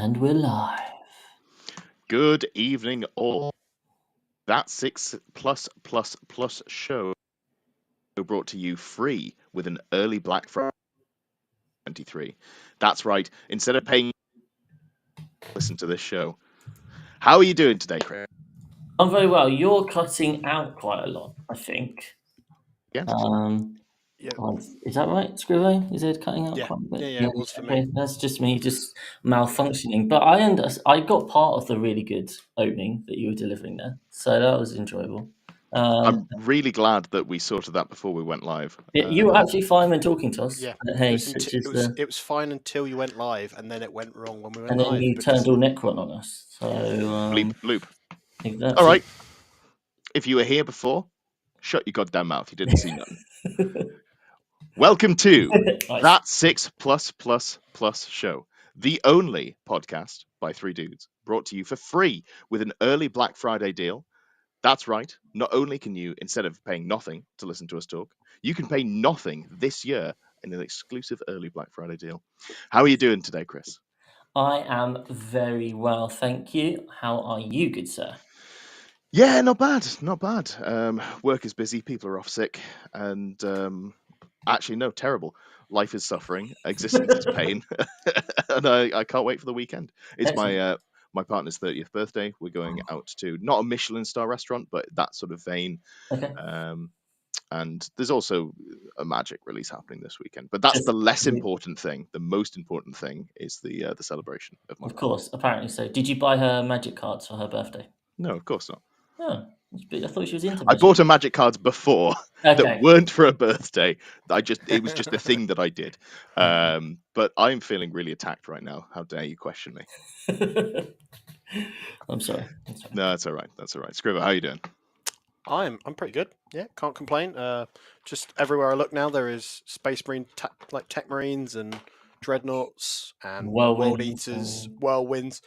And we're live. Good evening, all. That 6+++ show brought to you free with an early Black Friday 23. That's right. Instead of paying, listen to this show. How are you doing today, Chris? I'm very well. You're cutting out quite a lot, I think. Yeah. Yeah. Is that right, Scrivo? Is it cutting out Yeah. quite a bit? Yeah, it was for me. That's just me, just malfunctioning. But I got part of the really good opening that you were delivering there, so that was enjoyable. I'm really glad that we sorted that before we went live. You were actually fine when talking to us. Yeah. Hey, it was fine until you went live, and then it went wrong when we went and live. then you turned all Necron on us. So Bleep. Exactly. All right. If you were here before, shut your goddamn mouth. You didn't see nothing. Welcome to That 6+++ show, the only podcast by three dudes brought to you for free with an early Black Friday deal. That's right. Not only can you, instead of paying nothing to listen to us talk, you can pay nothing this year in an exclusive early Black Friday deal. How are you doing today, Chris? I am very well, thank you. How are you, good sir? Yeah, not bad. Work is busy, people are off sick, and actually, no, terrible. Life is suffering, existence is pain, and I can't wait for the weekend. It's my partner's 30th birthday. We're going out to not a Michelin star restaurant, but that sort of vein. Okay. And there's also a Magic release happening this weekend, but that's the less important thing. The most important thing is the celebration of my. Of course, apparently so. Did you buy her Magic cards for her birthday? No, of course not. Oh, I thought she was into Magic. I bought her Magic cards before that weren't for a birthday. It was just a thing that I did. But I'm feeling really attacked right now. How dare you question me? I'm sorry. No, that's all right. Scribble, how are you doing? I'm pretty good. Yeah, can't complain. Just everywhere I look now, there is Space Marine, Tech Marines and Dreadnoughts and World Eaters, Whirlwinds.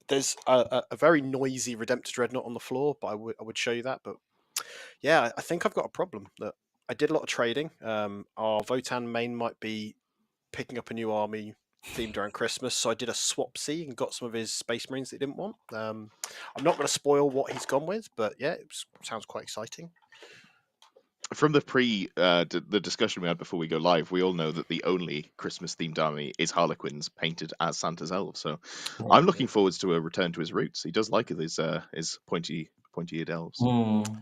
There's a very noisy Redemptor Dreadnought on the floor, but I would show you that. But yeah, I think I've got a problem. That I did a lot of trading. Our Votan main might be picking up a new army themed around Christmas, so I did a swap C and got some of his Space Marines that he didn't want. I'm not going to spoil what he's gone with, but yeah, it sounds quite exciting. From the discussion we had before we go live, we all know that the only Christmas themed army is Harlequins painted as Santa's elves. So I'm looking forward to a return to his roots. He does like his pointy-eared elves.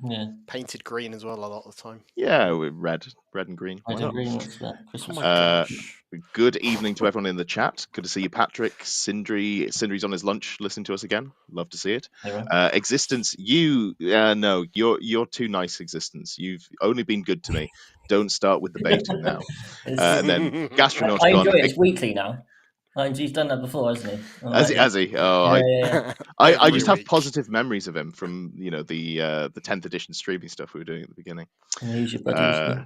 Yeah. Painted green as well a lot of the time. Yeah, with red and green. Red and green, what's that? Christmas. Oh my gosh. Good evening to everyone in the chat. Good to see you, Patrick. Sindri's on his lunch listening to us again. Love to see it. Existence, no, you're too nice, Existence. You've only been good to me. Don't start with the baiting now. And then Gastronaut. I enjoy it. It's weekly now. He's done that before, hasn't he? Has he? Oh, yeah. I just have positive memories of him from the 10th edition streaming stuff we were doing at the beginning. He's your buddy.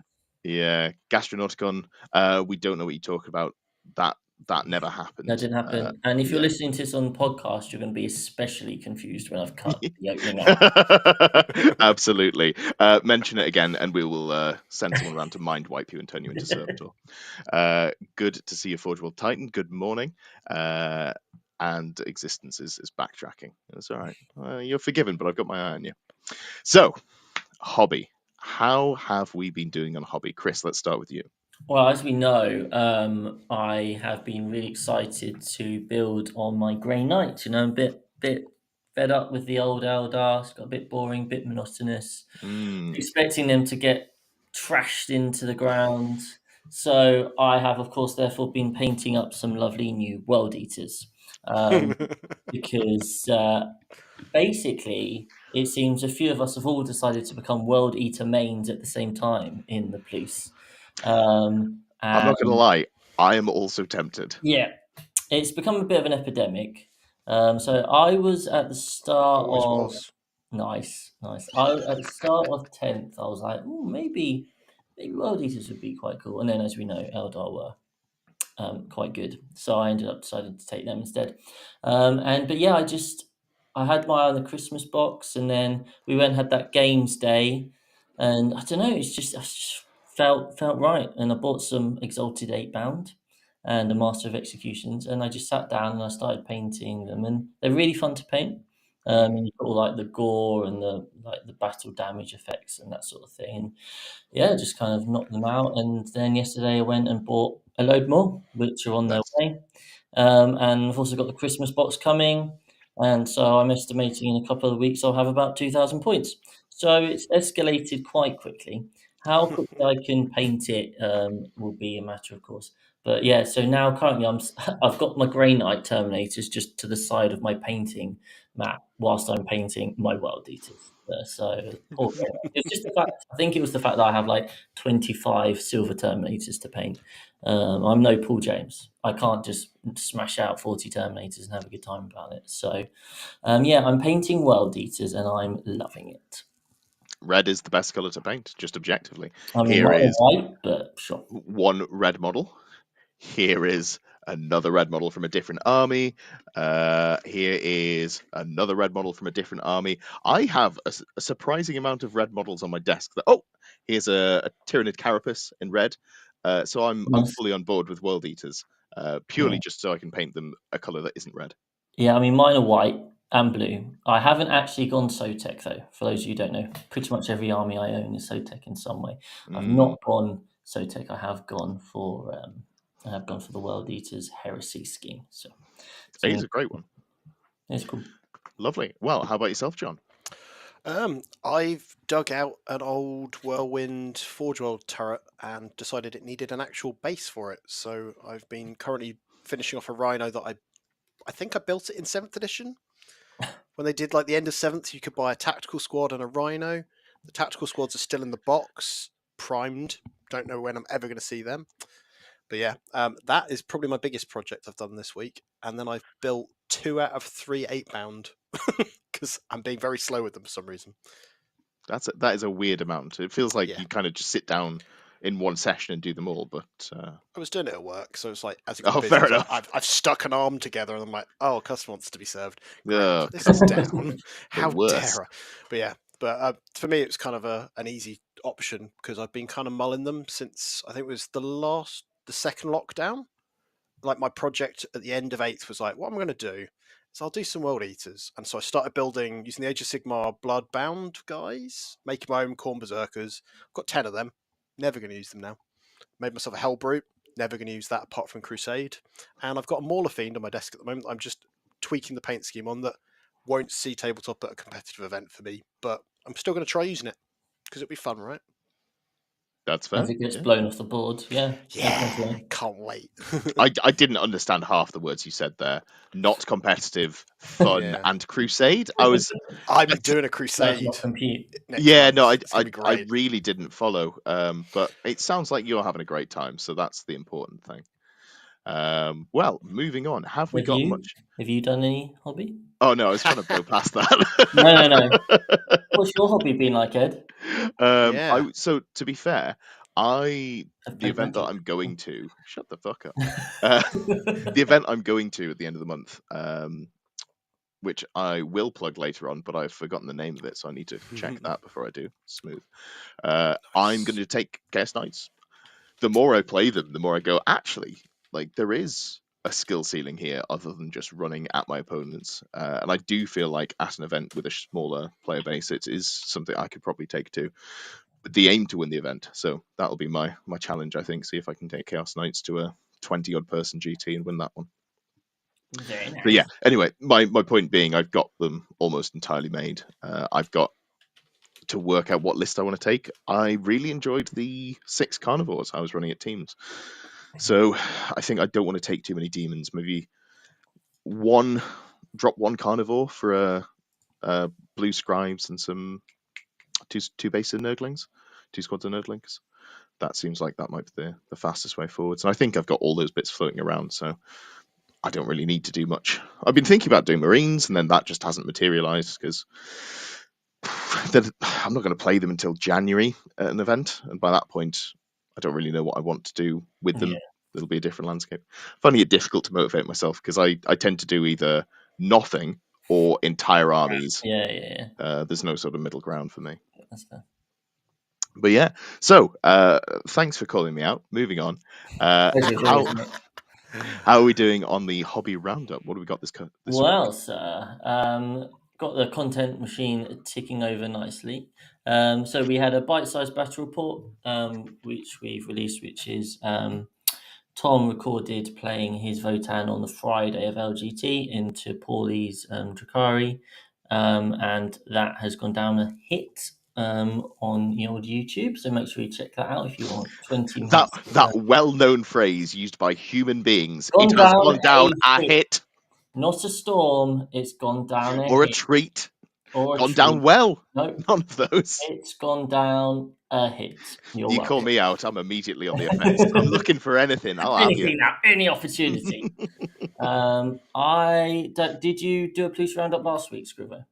Yeah, Gastronauticon. We don't know what you talk about. That never happened. That didn't happen. And if you're listening to this on podcast, you're going to be especially confused when I've cut the opening up. Absolutely. Mention it again, and we will send someone around to mind wipe you and turn you into Servitor. Good to see you, Forge World Titan. Good morning. And Existence is backtracking. That's all right. You're forgiven, but I've got my eye on you. So, hobby. How have we been doing on hobby? Chris, let's start with you. Well, as we know, I have been really excited to build on my Grey Knight. I'm a bit fed up with the old Eldar. It's got a bit boring, a bit monotonous. Expecting them to get trashed into the ground. So I have, of course, therefore been painting up some lovely new World Eaters. Because basically, it seems a few of us have all decided to become World Eater mains at the same time in the police. I'm not going to lie, I am also tempted. Yeah, it's become a bit of an epidemic. So I was at the start of... Nice. At the start of 10th, I was like, maybe World Eaters would be quite cool. And then, as we know, Eldar were quite good. So I ended up deciding to take them instead. I had my eye on the Christmas box, and then we went and had that games day. And I don't know, I just felt right. And I bought some Exalted 8-bound. and a Master of Executions, and I just sat down and I started painting them, and they're really fun to paint. And you've got all like the gore and the battle damage effects and that sort of thing. And yeah, just kind of knocked them out. And then yesterday I went and bought a load more, which are on their Nice. way. And I've also got the Christmas box coming. And so I'm estimating in a couple of weeks I'll have about 2,000 points. So it's escalated quite quickly. How quickly I can paint it will be a matter of course. But yeah, so now currently I've got my Grey Knight Terminators just to the side of my painting mat whilst I'm painting my World Eaters. So poor Grey Knight. It's just the fact. I think it was the fact that I have like 25 Silver Terminators to paint. I'm no Paul James. I can't just smash out 40 Terminators and have a good time about it. So yeah, I'm painting World Eaters and I'm loving it. Red is the best color to paint, just objectively. I mean, Here is white, but sure. one red model. Here is another red model from a different army. Here is another red model from a different army. I have a surprising amount of red models on my desk. Here's a Tyrannid Carapace in red. So I'm fully on board with World Eaters, purely just so I can paint them a color that isn't red. Yeah, I mean, mine are white and blue. I haven't actually gone Sotek though. For those of you who don't know, pretty much every army I own is Sotek in some way. I've not gone Sotek. I have gone for the World Eaters Heresy scheme. So it's a great one. It's cool. Lovely. Well, how about yourself, John? I've dug out an old Whirlwind Forge World turret and decided it needed an actual base for it. So I've been currently finishing off a Rhino that I think I built it in 7th edition. When they did like the end of 7th, you could buy a tactical squad and a Rhino. The tactical squads are still in the box, primed. Don't know when I'm ever going to see them. But yeah, that is probably my biggest project I've done this week. And then I've built 2 out of 3 8-pound because I'm being very slow with them for some reason. That is a weird amount. It feels like you kind of just sit down in one session and do them all, but I was doing it at work, so it's like as it busy, fair enough. I've stuck an arm together, and I'm like, oh, a customer wants to be served. This is down. How dare I? But yeah, for me, it's kind of an easy option because I've been kind of mulling them since I think it was the second lockdown. Like my project at the end of 8th was like, what I'm going to do is I'll do some World Eaters, and so I started building using the Age of Sigmar Bloodbound guys, making my own Khorne Berserkers. I've got 10 of them. Never going to use them now. Made myself a Hellbrute. Never going to use that apart from Crusade. And I've got a Mauler Fiend on my desk at the moment. I'm just tweaking the paint scheme on that. Won't see tabletop at a competitive event for me, but I'm still going to try using it because it'll be fun, right? That's fair. If it gets blown off the board, yeah, can't wait. I didn't understand half the words you said there. Not competitive, fun, and Crusade. I'm doing a Crusade. Yeah, no, I really didn't follow. But it sounds like you're having a great time, so that's the important thing. Well, moving on. Have we got much? Have you done any hobby? Oh no, I was trying to blow past that. No. What's your hobby been like, Ed? So to be fair, the event that I'm going to, shut the fuck up. The event I'm going to at the end of the month, which I will plug later on, but I've forgotten the name of it, so I need to check that before I do. Smooth. Nice. I'm going to take Chaos Knights. The more I play them, the more I go, actually, like there is a skill ceiling here other than just running at my opponents. And I do feel like at an event with a smaller player base, it is something I could probably take to. The aim to win the event. So that'll be my challenge, I think. See if I can take Chaos Knights to a 20-odd person GT and win that one. Very nice. But yeah, anyway, my point being, I've got them almost entirely made. I've got to work out what list I want to take. I really enjoyed the 6 carnivores I was running at teams. So I think I don't want to take too many demons. Maybe drop one carnivore for a blue scribes and some two bases of nerdlings, 2 squads of nerdlings. That seems like that might be the fastest way forwards. And I think I've got all those bits floating around, so I don't really need to do much. I've been thinking about doing Marines, and then that just hasn't materialized because I'm not going to play them until January at an event, and by that point, I don't really know what I want to do with them. Yeah. It'll be a different landscape. Finding it difficult to motivate myself because I tend to do either nothing or entire armies. Yeah. There's no sort of middle ground for me. That's fair. But yeah, so thanks for calling me out. Moving on. How are we doing on the hobby roundup? What have we got this week? Well, sir, got the content machine ticking over nicely. So we had a bite-sized battle report, which we've released, which is Tom recorded playing his Votan on the Friday of LGT into Paulie's Drakari, and that has gone down a hit on the old YouTube. So make sure you check that out if you want 20 minutes. That well-known phrase used by human beings. Gone It has down gone down a hit. hit. Not a storm. It's gone down or a hit. treat. Or a gone treat. down well. No, none of those. It's gone down a hit. You call me out, I'm immediately on the offense. I'm looking for anything. I'll have you. Any opportunity. Did you do a police roundup last week, Scrivo?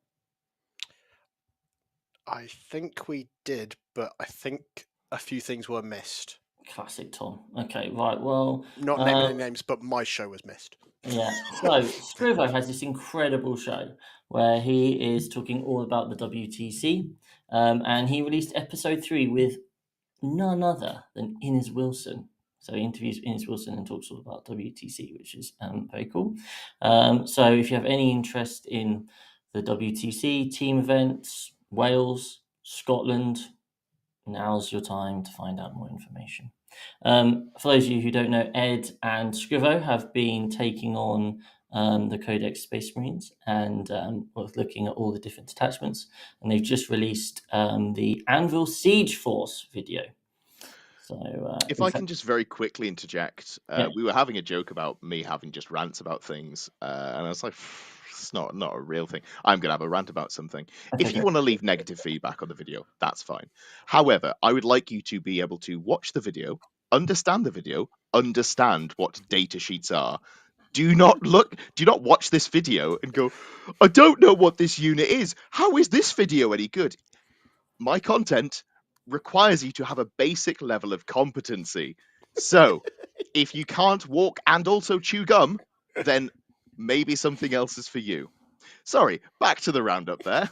I think we did, but I think a few things were missed. Classic Tom. Okay, right. Well, not naming any names, but my show was missed. Yeah. So Scrivo has this incredible show where he is talking all about the WTC, and he released episode 3 with none other than Innes Wilson. So he interviews Innes Wilson and talks all about WTC, which is very cool. So if you have any interest in the WTC team events, Wales, Scotland, now's your time to find out more information. For those of you who don't know, Ed and Scrivo have been taking on the Codex Space Marines and looking at all the different detachments, and they've just released the Anvil Siege Force video. So, if I can just very quickly interject, we were having a joke about me having just rants about things, and I was like, it's not a real thing. I'm going to have a rant about something. If you want to leave negative feedback on the video, that's fine. However, I would like you to be able to watch the video, understand what data sheets are. Do not watch this video and go, I don't know what this unit is. How is this video any good? My content requires you to have a basic level of competency. So, if you can't walk and also chew gum, then maybe something else is for you. Sorry, back to the roundup there.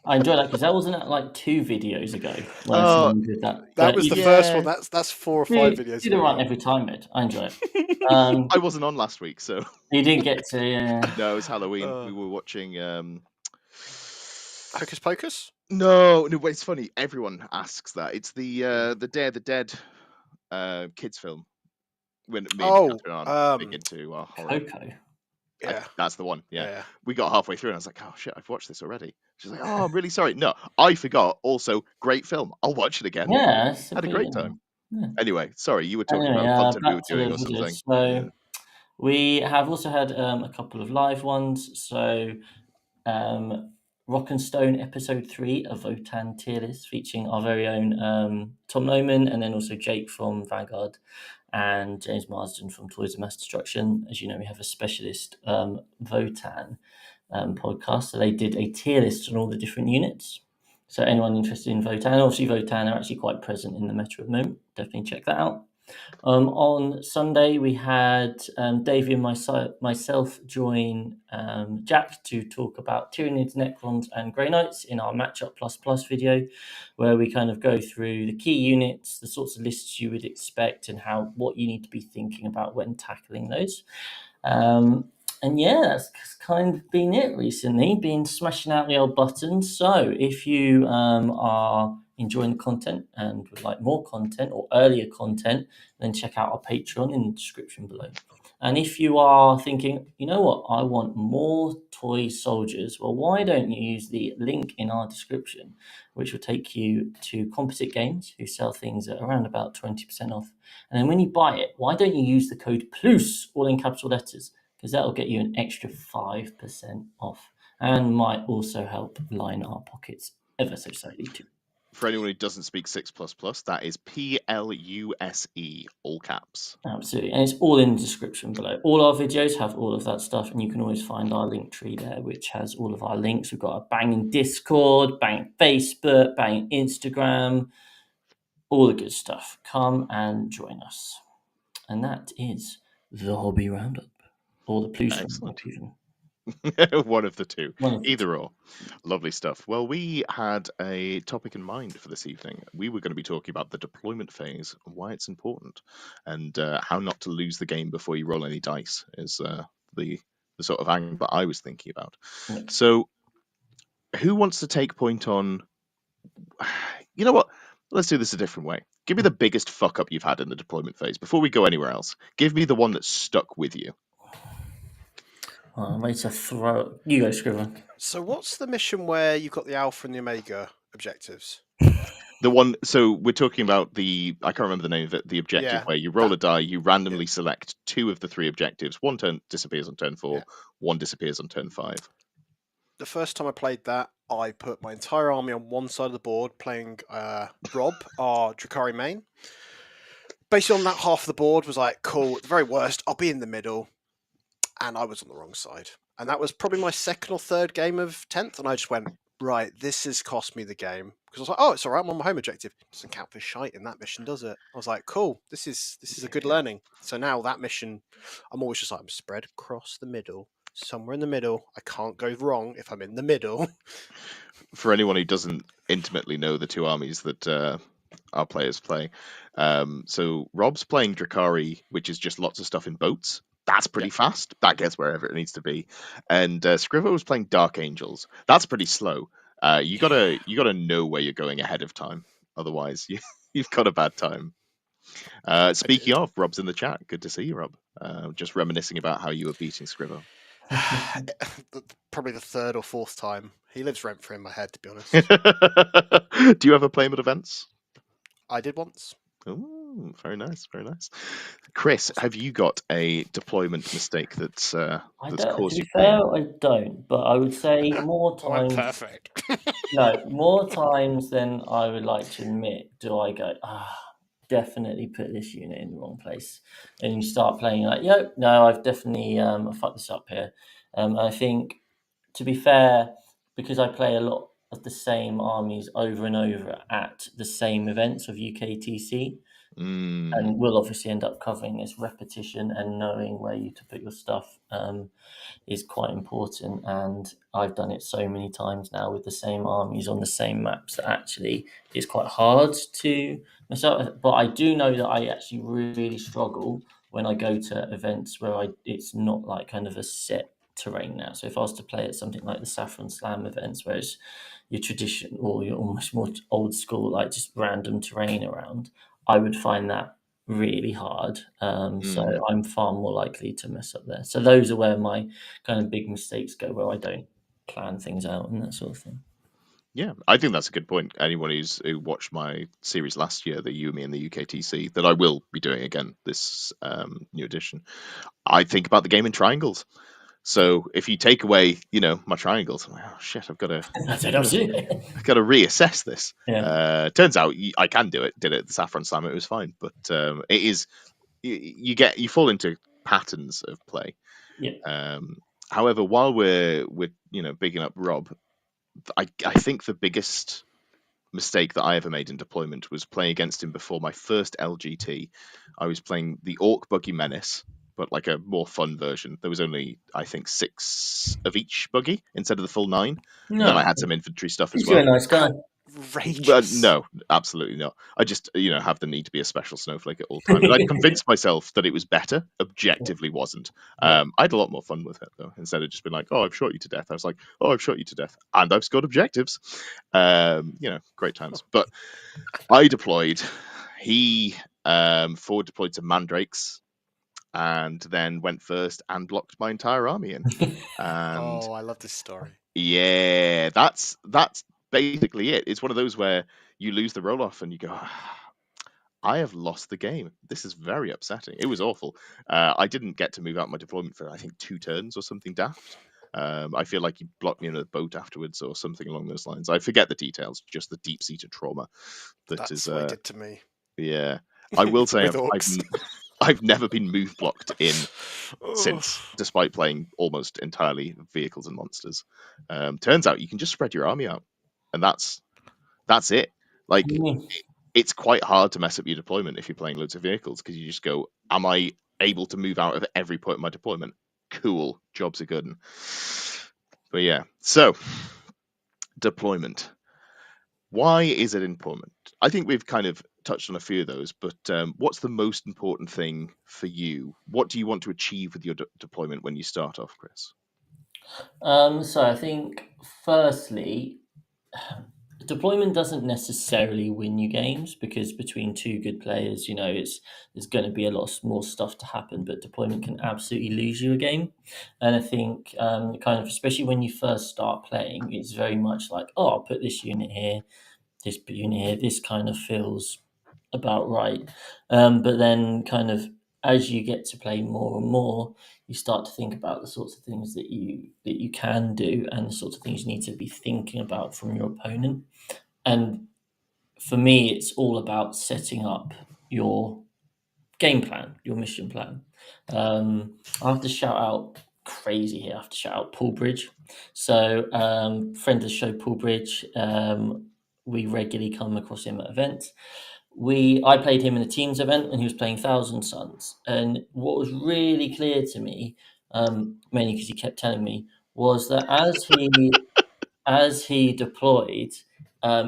I enjoy that because that wasn't like 2 videos ago when someone did that. That was the first one. That's 4 or 5 videos. You do the rant every time, Ed. I enjoy it. I wasn't on last week, so you didn't get to. No, it was Halloween. We were watching Hocus Pocus. No, but it's funny. Everyone asks that. It's the Day of the Dead kids film. When me and Catherine aren't big into horror. Coco. Yeah, that's the one. Yeah, we got halfway through and I was like, "Oh shit, I've watched this already." She's like, "Oh, I'm really sorry." No, I forgot. Also, great film. I'll watch it again. Yeah, had a great time. Yeah. Anyway, sorry, you were talking about content we were doing or something. So we have also had a couple of live ones. So Rock and Stone episode 3 of Votan tier list featuring our very own Tom Lohman and then also Jake from Vanguard and James Marsden from Toys of Mass Destruction. As you know, we have a specialist Votan podcast. So they did a tier list on all the different units. So anyone interested in Votan, obviously Votan are actually quite present in the meta at the moment. Definitely check that out. On Sunday, we had Davey and myself join Jack to talk about Tyranids, Necrons, and Grey Knights in our Matchup Plus video, where we kind of go through the key units, the sorts of lists you would expect, and what you need to be thinking about when tackling those. And yeah, that's kind of been it recently, been smashing out the old buttons. So if you are enjoying the content and would like more content or earlier content, then check out our Patreon in the description below. And if you are thinking, you know what, I want more toy soldiers, well, why don't you use the link in our description, which will take you to Composite Games, who sell things at around about 20% off. And then when you buy it, why don't you use the code PLUS, all in capital letters, because that'll get you an extra 5% off and might also help line our pockets ever so slightly too. For anyone who doesn't speak 6++, that is PLUSE, all caps. Absolutely, and it's all in the description below. All our videos have all of that stuff, and you can always find our link tree there, which has all of our links. We've got a banging Discord, banging Facebook, banging Instagram, all the good stuff. Come and join us. And that is the Hobby Roundup, or the Police Roundup even. One of the two. One of the Either or. Lovely stuff. Well, we had a topic in mind for this evening. We were going to be talking about the deployment phase, why it's important, and how not to lose the game before you roll any dice is the sort of angle that I was thinking about. Yeah. So, who wants to take point on? You know what? Let's do this a different way. Give me the biggest fuck up you've had in the deployment phase before we go anywhere else. Give me the one that stuck with you. I'm ready to throw. You go, Scriven. So what's the mission where you've got the Alpha and the Omega objectives? The one, so we're talking about I can't remember the name of it, the objective Yeah, where you roll a die, you randomly select 2 of the 3 objectives. One turn disappears on turn 4, one disappears on turn 5. The first time I played that, I put my entire army on one side of the board, playing Rob, our Drakari main. Basically, on that half of the board was like, cool, at the very worst, I'll be in the middle. And I was on the wrong side. And that was probably my second or third game of 10th. And I just went, right, this has cost me the game. Because I was like, oh, it's all right, I'm on my home objective. Doesn't count for shite in that mission, does it? I was like, cool, this is a good learning. So now that mission, I'm always just like, I'm spread across the middle, somewhere in the middle. I can't go wrong if I'm in the middle. For anyone who doesn't intimately know the 2 armies that our players play, so Rob's playing Drakari, which is just lots of stuff in boats. That's pretty fast. That gets wherever it needs to be. And Scrivo was playing Dark Angels. That's pretty slow. You gotta know where you're going ahead of time. Otherwise, you've got a bad time. Speaking of, Rob's in the chat. Good to see you, Rob. Just reminiscing about how you were beating Scrivo. Probably the third or fourth time. He lives rent free in my head, to be honest. Do you ever play him at events? I did once. Oh, very nice, very nice. Chris, have you got a deployment mistake that's caused you pain? I don't, but I would say more times. Perfect. No, more times than I would like to admit. Do I go? Definitely put this unit in the wrong place, and you start playing like, no, I've definitely fucked this up here. I think, to be fair, because I play a lot of the same armies over and over at the same events of UKTC, and we'll obviously end up covering this repetition and knowing where you to put your stuff is quite important. And I've done it so many times now with the same armies on the same maps that actually it's quite hard to mess up. But I do know that I actually really struggle when I go to events where it's not like kind of a set terrain now. So if I was to play at something like the Saffron Slam events, where it's your tradition or you're almost more old school, like just random terrain around, I would find that really hard. So I'm far more likely to mess up there. So those are where my kind of big mistakes go, where I don't plan things out and that sort of thing. Yeah, I think that's a good point. Anyone who watched my series last year, the Yumi and the UKTC, that I will be doing again this new edition, I think about the game in triangles. So if you take away, my triangles, I'm like, oh shit, I've got to reassess this. Yeah. Turns out I can do it. Did it at the Saffron Slam, it was fine. But it is you fall into patterns of play. Yeah. However, while we're bigging up Rob, I think the biggest mistake that I ever made in deployment was playing against him before my first LGT. I was playing the Orc Buggy Menace, but like a more fun version. There was only, I think, 6 of each buggy instead of the full 9. No. And then I had some infantry stuff as You're well. a nice guy. No, absolutely not. I just, have the need to be a special snowflake at all times. And I convinced myself that it was better. Objectively wasn't. I had a lot more fun with it, though. Instead of just being like, oh, I've shot you to death. I was like, oh, I've shot you to death. And I've scored objectives. Great times. But I deployed. He forward deployed to Mandrakes and then went first and blocked my entire army in. And I love this story. Yeah, that's basically it. It's one of those where you lose the roll off and you go, I have lost the game. This is very upsetting. It was awful. I didn't get to move out my deployment for I think 2 turns or something daft. I feel like he blocked me in a boat afterwards or something along those lines. I forget the details, just the deep-seated trauma That's what it did to me. Yeah, I will say I've never been move blocked in since, despite playing almost entirely vehicles and monsters. Turns out you can just spread your army out, and that's it. Like, it's quite hard to mess up your deployment if you're playing loads of vehicles, because you just go, am I able to move out of every point of my deployment? Cool. Jobs are good. But yeah, so deployment. Why is it important? I think we've kind of touched on a few of those, but what's the most important thing for you? What do you want to achieve with your deployment when you start off, Chris? So I think, firstly, deployment doesn't necessarily win you games, because between two good players, there's going to be a lot more stuff to happen. But deployment can absolutely lose you a game, and I think, kind of, especially when you first start playing, it's very much like, oh, I'll put this unit here, this unit here. This kind of feels about right. But then, kind of, as you get to play more and more, you start to think about the sorts of things that you can do, and the sorts of things you need to be thinking about from your opponent. And for me, it's all about setting up your game plan, your mission plan. I have to shout out crazy here. I have to shout out Paul Bridge. So, friend of the show, Paul Bridge. We regularly come across him at events. I played him in a teams event when he was playing Thousand Suns, and what was really clear to me, mainly because he kept telling me, was that as he deployed,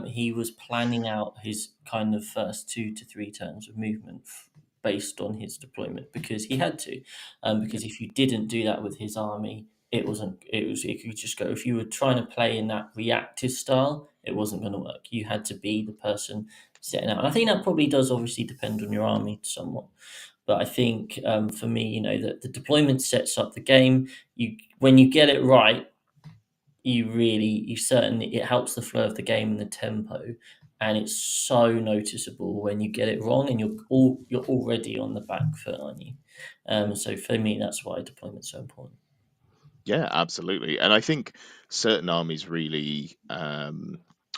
he was planning out his kind of first 2 to 3 turns of movement based on his deployment, because he had to. Because if you didn't do that with his army, it could just go. If you were trying to play in that reactive style, it wasn't going to work. You had to be the person setting out. And I think that probably does obviously depend on your army somewhat. But I think, for me, that the deployment sets up the game. When you get it right, it helps the flow of the game and the tempo, and it's so noticeable when you get it wrong, and you're already on the back foot, aren't you? So for me, that's why deployment's so important. Yeah, absolutely. And I think certain armies really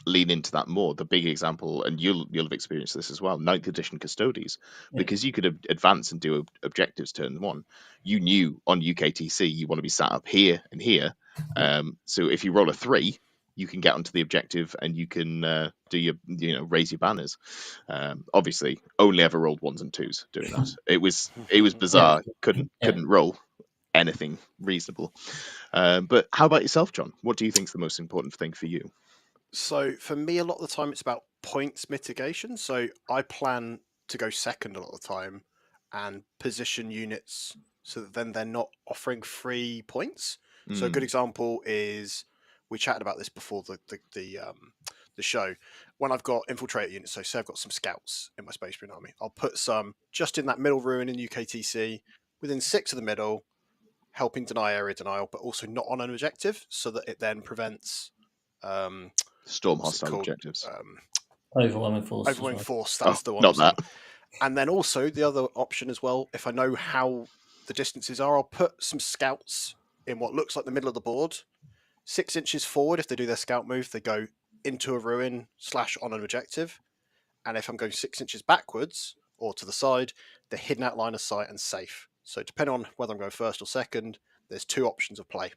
lean into that more. The big example, and you'll have experienced this as well, 9th edition Custodes, Yeah. because you could advance and do objectives turn one. You knew on UKTC you want to be sat up here and here. So if you roll a 3, you can get onto the objective and you can do raise your banners. Obviously, only ever rolled 1s and 2s doing that. It was bizarre. Couldn't roll anything reasonable. But how about yourself, John? What do you think is the most important thing for you? So for me, a lot of the time it's about points mitigation. So I plan to go second a lot of the time and position units so that then they're not offering free points. So a good example is, we chatted about this before the show. When I've got infiltrator units, so say I've got some scouts in my Space Marine army, I'll put some just in that middle ruin in UKTC, within 6 of the middle, helping deny area denial, but also not on an objective, so that it then prevents storm hostile objectives. Overwhelming force. Overwhelming force, that's the one. Not that. And then also the other option as well, if I know how the distances are, I'll put some scouts in what looks like the middle of the board. 6 inches forward, if they do their scout move, they go into a ruin / on an objective. And if I'm going 6 inches backwards or to the side, they're hidden out line of sight and safe. So depending on whether I'm going first or second, there's 2 options of play.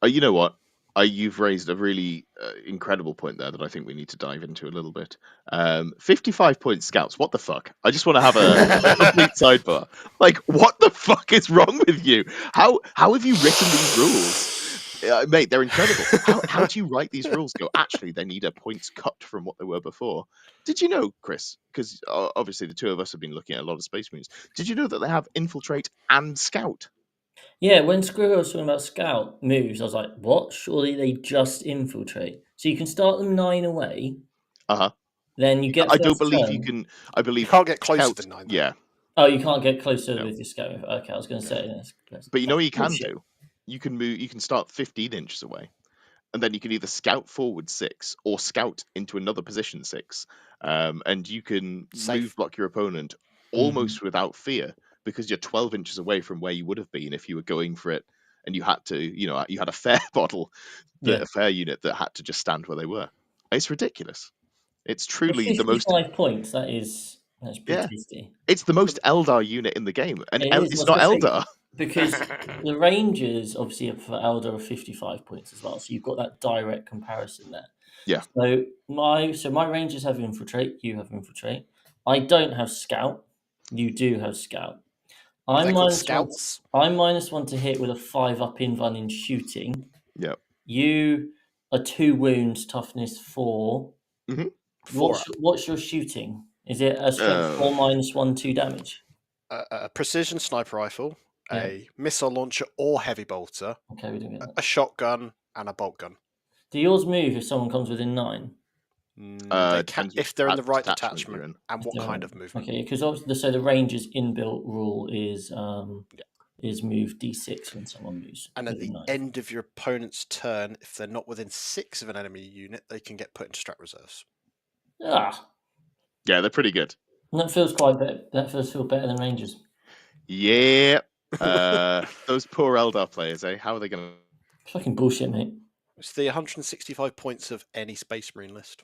You know what? You've raised a really incredible point there that I think we need to dive into a little bit. 55 point scouts. What the fuck? I just want to have a complete sidebar. Like, what the fuck is wrong with you? How have you written these rules? Mate, they're incredible. How do you write these rules? Go, actually, they need a points cut from what they were before. Did you know, Chris? Because obviously the two of us have been looking at a lot of Space Marines. Did you know that they have infiltrate and scout? Yeah, when Squirrel was talking about scout moves, I was like, what? Surely they just infiltrate. So you can start them 9 away. Then you get. I don't believe you can. I believe you can't get closer scout, than 9. Yeah. Oh, you can't get closer with your scout. Okay, I was going to say. But you know what you can do? You can move. You can start 15 inches away, and then you can either scout forward 6 or scout into another position 6, and you can move block your opponent almost without fear, because you're 12 inches away from where you would have been if you were going for it, and you had to, you had a fair model, a fair unit that had to just stand where they were. It's ridiculous. It's truly the most 55 points. That's pretty tasty. It's the most Eldar unit in the game, and it's not Eldar. Because the Rangers, obviously, for Eldar are 55 points as well. So you've got that direct comparison there. Yeah. So my Rangers have infiltrate. You have infiltrate. I don't have scout. You do have scout. I'm scouts. I'm -1 to hit with a 5 up in run in shooting. Yep. You are 2 wounds, toughness 4. Mm-hmm. What's your shooting? Is it a strength 4 -1, 2 damage? A precision sniper rifle, Yeah. a missile launcher or heavy bolter, Okay, we don't get that. a shotgun, and a bolt gun. Do yours move if someone comes within 9? They can if they're in the right detachment detachment, you're in. and what kind of movement. Okay, because so the ranger's inbuilt rule is move D6 when someone moves. And at the 9. end of your opponent's turn, if they're not within 6 of an enemy unit, they can get put into strat reserves. Ah, Yeah, they're pretty good. that feels quite better. That feels better than rangers. Yeah. Those poor Eldar players, eh? How are they going to... Fucking bullshit, mate. It's the 165 points of any Space Marine list.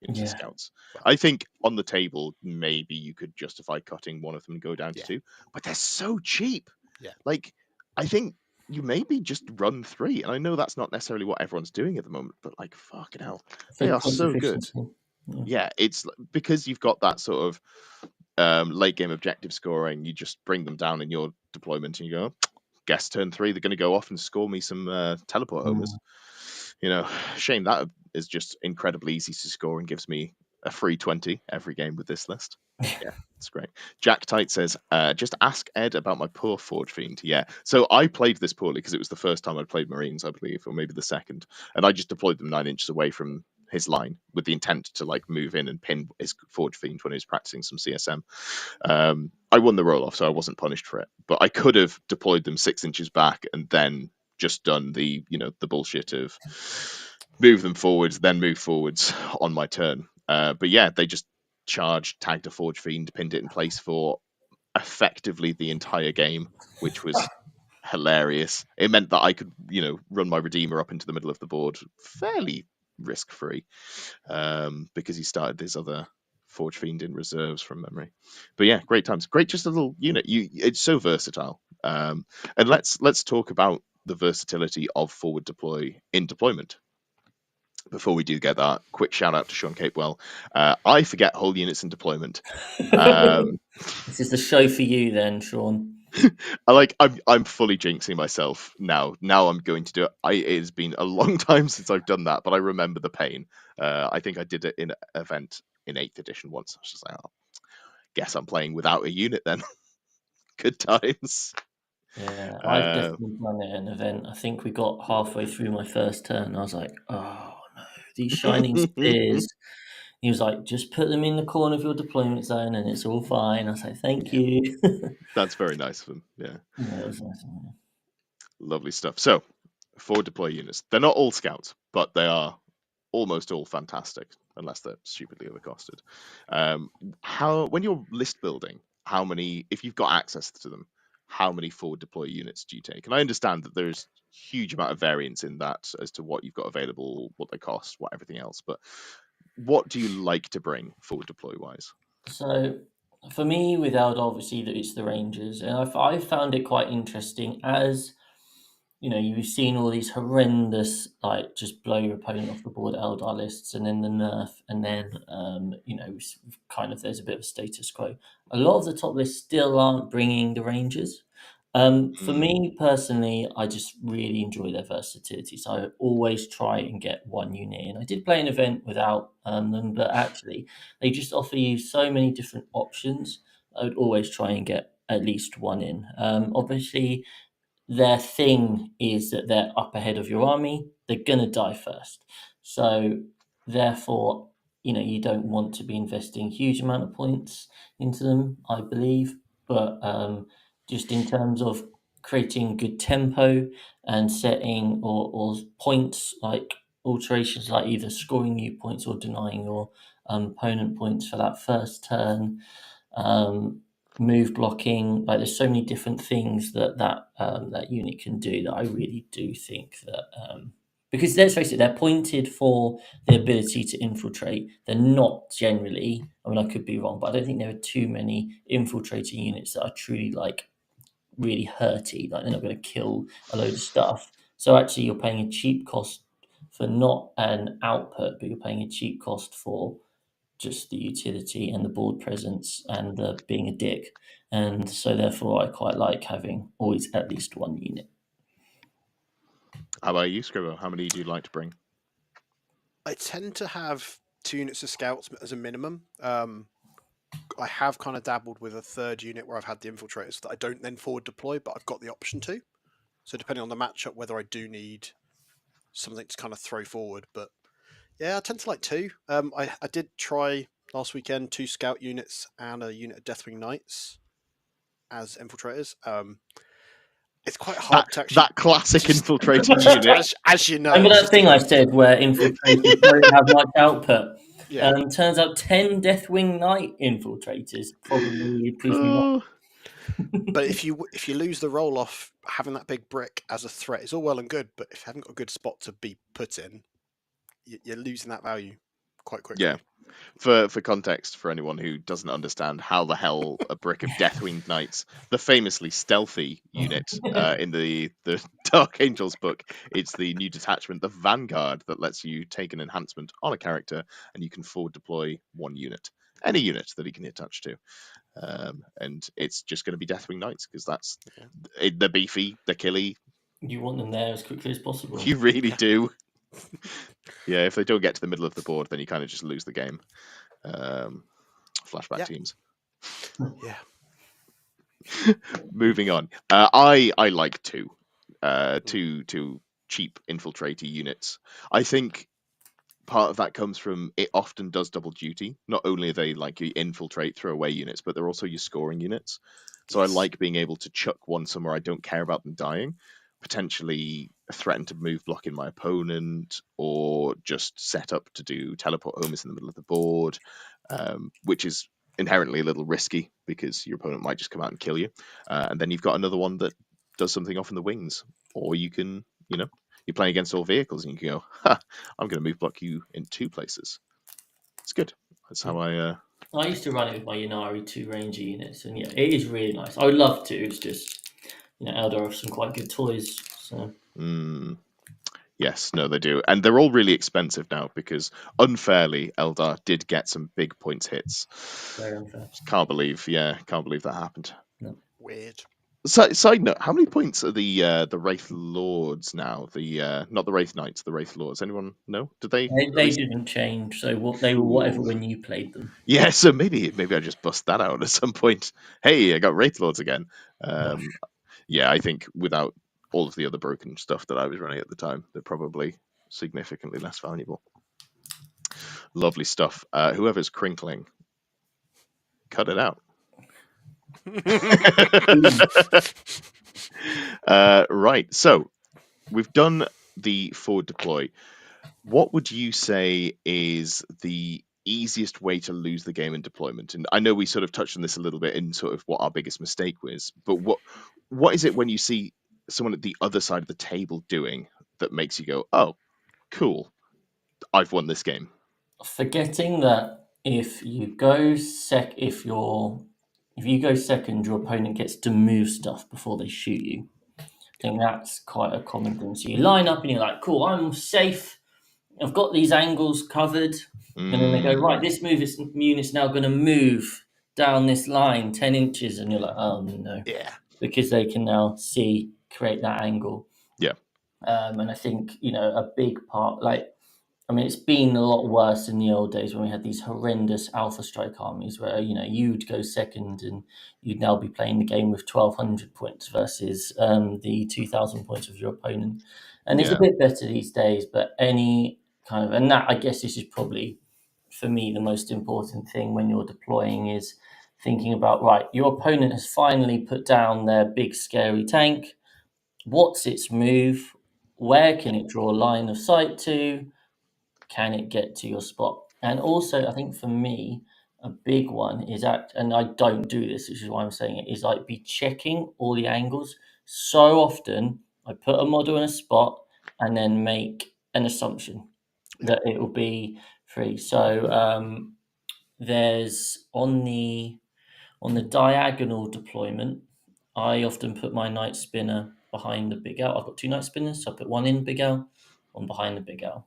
into scouts. I think on the table, maybe you could justify cutting one of them and go down to 2, but they're so cheap. Yeah. Like, I think you maybe just run 3, and I know that's not necessarily what everyone's doing at the moment, but like, fucking hell, they are so good. Yeah, it's because you've got that sort of late game objective scoring. You just bring them down in your deployment, and you go, guess turn 3 they're going to go off and score me some teleport homers. You know, shame that is just incredibly easy to score and gives me a free 20 every game with this list. Yeah, it's great. Jack Tight says, just ask Ed about my poor Forge Fiend. Yeah, so I played this poorly because it was the first time I'd played Marines, I believe, or maybe the second, and I just deployed them 9 inches away from his line with the intent to like move in and pin his Forge Fiend when he was practicing some CSM. I won the roll off, so I wasn't punished for it, but I could have deployed them 6 inches back and then just done the bullshit of move them forwards, then move forwards on my turn. But yeah, they just charged, tagged a Forge Fiend, pinned it in place for effectively the entire game, which was hilarious. It meant that I could, run my Redeemer up into the middle of the board fairly risk-free, because he started his other Forge Fiend in reserves from memory. But yeah, great times. Great, just a little unit. It's so versatile. And let's talk about the versatility of forward deploy in deployment. Before we do get that, quick shout out to Sean Capewell. I forget whole units in deployment. This is the show for you then, Sean. I'm fully jinxing myself now. Now I'm going to do it. It has been a long time since I've done that, but I remember the pain. I think I did it in an event in 8th edition once. I was just like, oh, guess I'm playing without a unit then. Good times. Yeah, I've definitely done it at an event. I think we got halfway through my first turn. I was like, oh no, these shining spears. He was like, just put them in the corner of your deployment zone and it's all fine. I was like, thank you. That's very nice of them. Yeah. Yeah, it was nice. Lovely stuff. So, forward deploy units. They're not all scouts, but they are almost all fantastic, unless they're stupidly overcosted. When you're list building, how many, if you've got access to them, how many forward deploy units do you take? And I understand that there's huge amount of variance in that as to what you've got available, what they cost, what everything else. But what do you like to bring forward deploy wise? So for me, without obviously that it's the Rangers, and I've found it quite interesting as you've seen all these horrendous, like, just blow your opponent off the board Eldar lists, and then the nerf, and then, kind of there's a bit of a status quo. A lot of the top lists still aren't bringing the Rangers. For me personally, I just really enjoy their versatility. So I always try and get one unit in. I did play an event without them, but actually they just offer you so many different options. I would always try and get at least one in. Obviously, their thing is that they're up ahead of your army. They're going to die first. So therefore, you don't want to be investing huge amount of points into them, I believe. But just in terms of creating good tempo and setting or points, like alterations, like either scoring you points or denying your opponent points for that first turn, move blocking, like there's so many different things that unit can do that I really do think that because let's face it, they're pointed for the ability to infiltrate. They're not generally, I mean, I could be wrong, but I don't think there are too many infiltrating units that are truly like really hurty, like they're not going to kill a load of stuff. So actually you're paying a cheap cost for not an output, but you're paying a cheap cost for just the utility and the board presence and the being a dick. And so therefore I quite like having always at least one unit. How about you, Scribble? How many do you like to bring? I tend to have 2 units of scouts as a minimum. I have kind of dabbled with a third unit where I've had the infiltrators that I don't then forward deploy, but I've got the option to. So depending on the matchup, whether I do need something to kind of throw forward. But yeah, I tend to like 2. I did try last weekend 2 scout units and a unit of Deathwing Knights as infiltrators. It's quite hard to actually that classic infiltrating unit. as you know. Remember that thing I said where infiltrators don't have much output? Yeah. Turns out 10 Deathwing Knight infiltrators probably prove me wrong. But if you lose the roll off having that big brick as a threat, it's all well and good. But if you haven't got a good spot to be put in, you're losing that value quite quickly. Yeah. For context, for anyone who doesn't understand how the hell a brick of Deathwing Knights, the famously stealthy unit in the Dark Angels book, it's the new detachment, the Vanguard, that lets you take an enhancement on a character and you can forward deploy 1 unit, any unit that he can attach to. And it's just going to be Deathwing Knights because that's they're beefy, they're killy. You want them there as quickly as possible. You really do. Yeah, if they don't get to the middle of the board, then you kind of just lose the game. Flashback teams. Yeah. Moving on. I like 2 cheap infiltrator units. I think part of that comes from it often does double duty. Not only are they like your infiltrate throwaway units, but they're also your scoring units. So yes. I like being able to chuck one somewhere I don't care about them dying, potentially threaten to move block in my opponent, or just set up to do teleport homers in the middle of the board, which is inherently a little risky because your opponent might just come out and kill you. And then you've got another one that does something off in the wings, or you can, you're playing against all vehicles and you can go, I'm going to move block you in 2 places. It's good. That's how I used to run it with my Yanari 2 Ranger units, and yeah, it is really nice. I would love to. It's just, Eldar have some quite good toys. So. Yes, no, they do. And they're all really expensive now because, unfairly, Eldar did get some big points hits. Very unfair. Can't believe that happened. No. Weird. Side note, how many points are the Wraith Lords now? Not the Wraith Knights, the Wraith Lords. Anyone know? Did they? They didn't change, so they were whatever when you played them. Yeah, so maybe I just bust that out at some point. Hey, I got Wraith Lords again. Yeah, I think without all of the other broken stuff that I was running at the time, they're probably significantly less valuable. Lovely stuff. Whoever's crinkling, cut it out. Right, so we've done the forward deploy. What would you say is the easiest way to lose the game in deployment? And I know we sort of touched on this a little bit in sort of what our biggest mistake was, but what is it when you see someone at the other side of the table doing that makes you go, oh, cool, I've won this game? Forgetting that if you go second, your opponent gets to move stuff before they shoot you. I think that's quite a common thing. So you line up and you're like, cool, I'm safe. I've got these angles covered. And then they go, right, this unit's now going to move down this line 10 inches. And you're like, oh, no. Yeah. Because they can now create that angle. Yeah. And I think, a big part, it's been a lot worse in the old days when we had these horrendous Alpha Strike armies where, you'd go second and you'd now be playing the game with 1,200 points versus the 2,000 points of your opponent. And it's a bit better these days, but and that, I guess this is probably, for me, the most important thing when you're deploying is thinking about, right, your opponent has finally put down their big scary tank. What's its move? Where can it draw a line of sight to? Can it get to your spot? And also, I think for me, a big one is and I don't do this, which is why I'm saying it, is be checking all the angles. So often, I put a model in a spot and then make an assumption that it will be free. So there's on the diagonal deployment, I often put my Night Spinner behind the big L. I've got 2 Night Spinners, so I put one in big L, one behind the big L.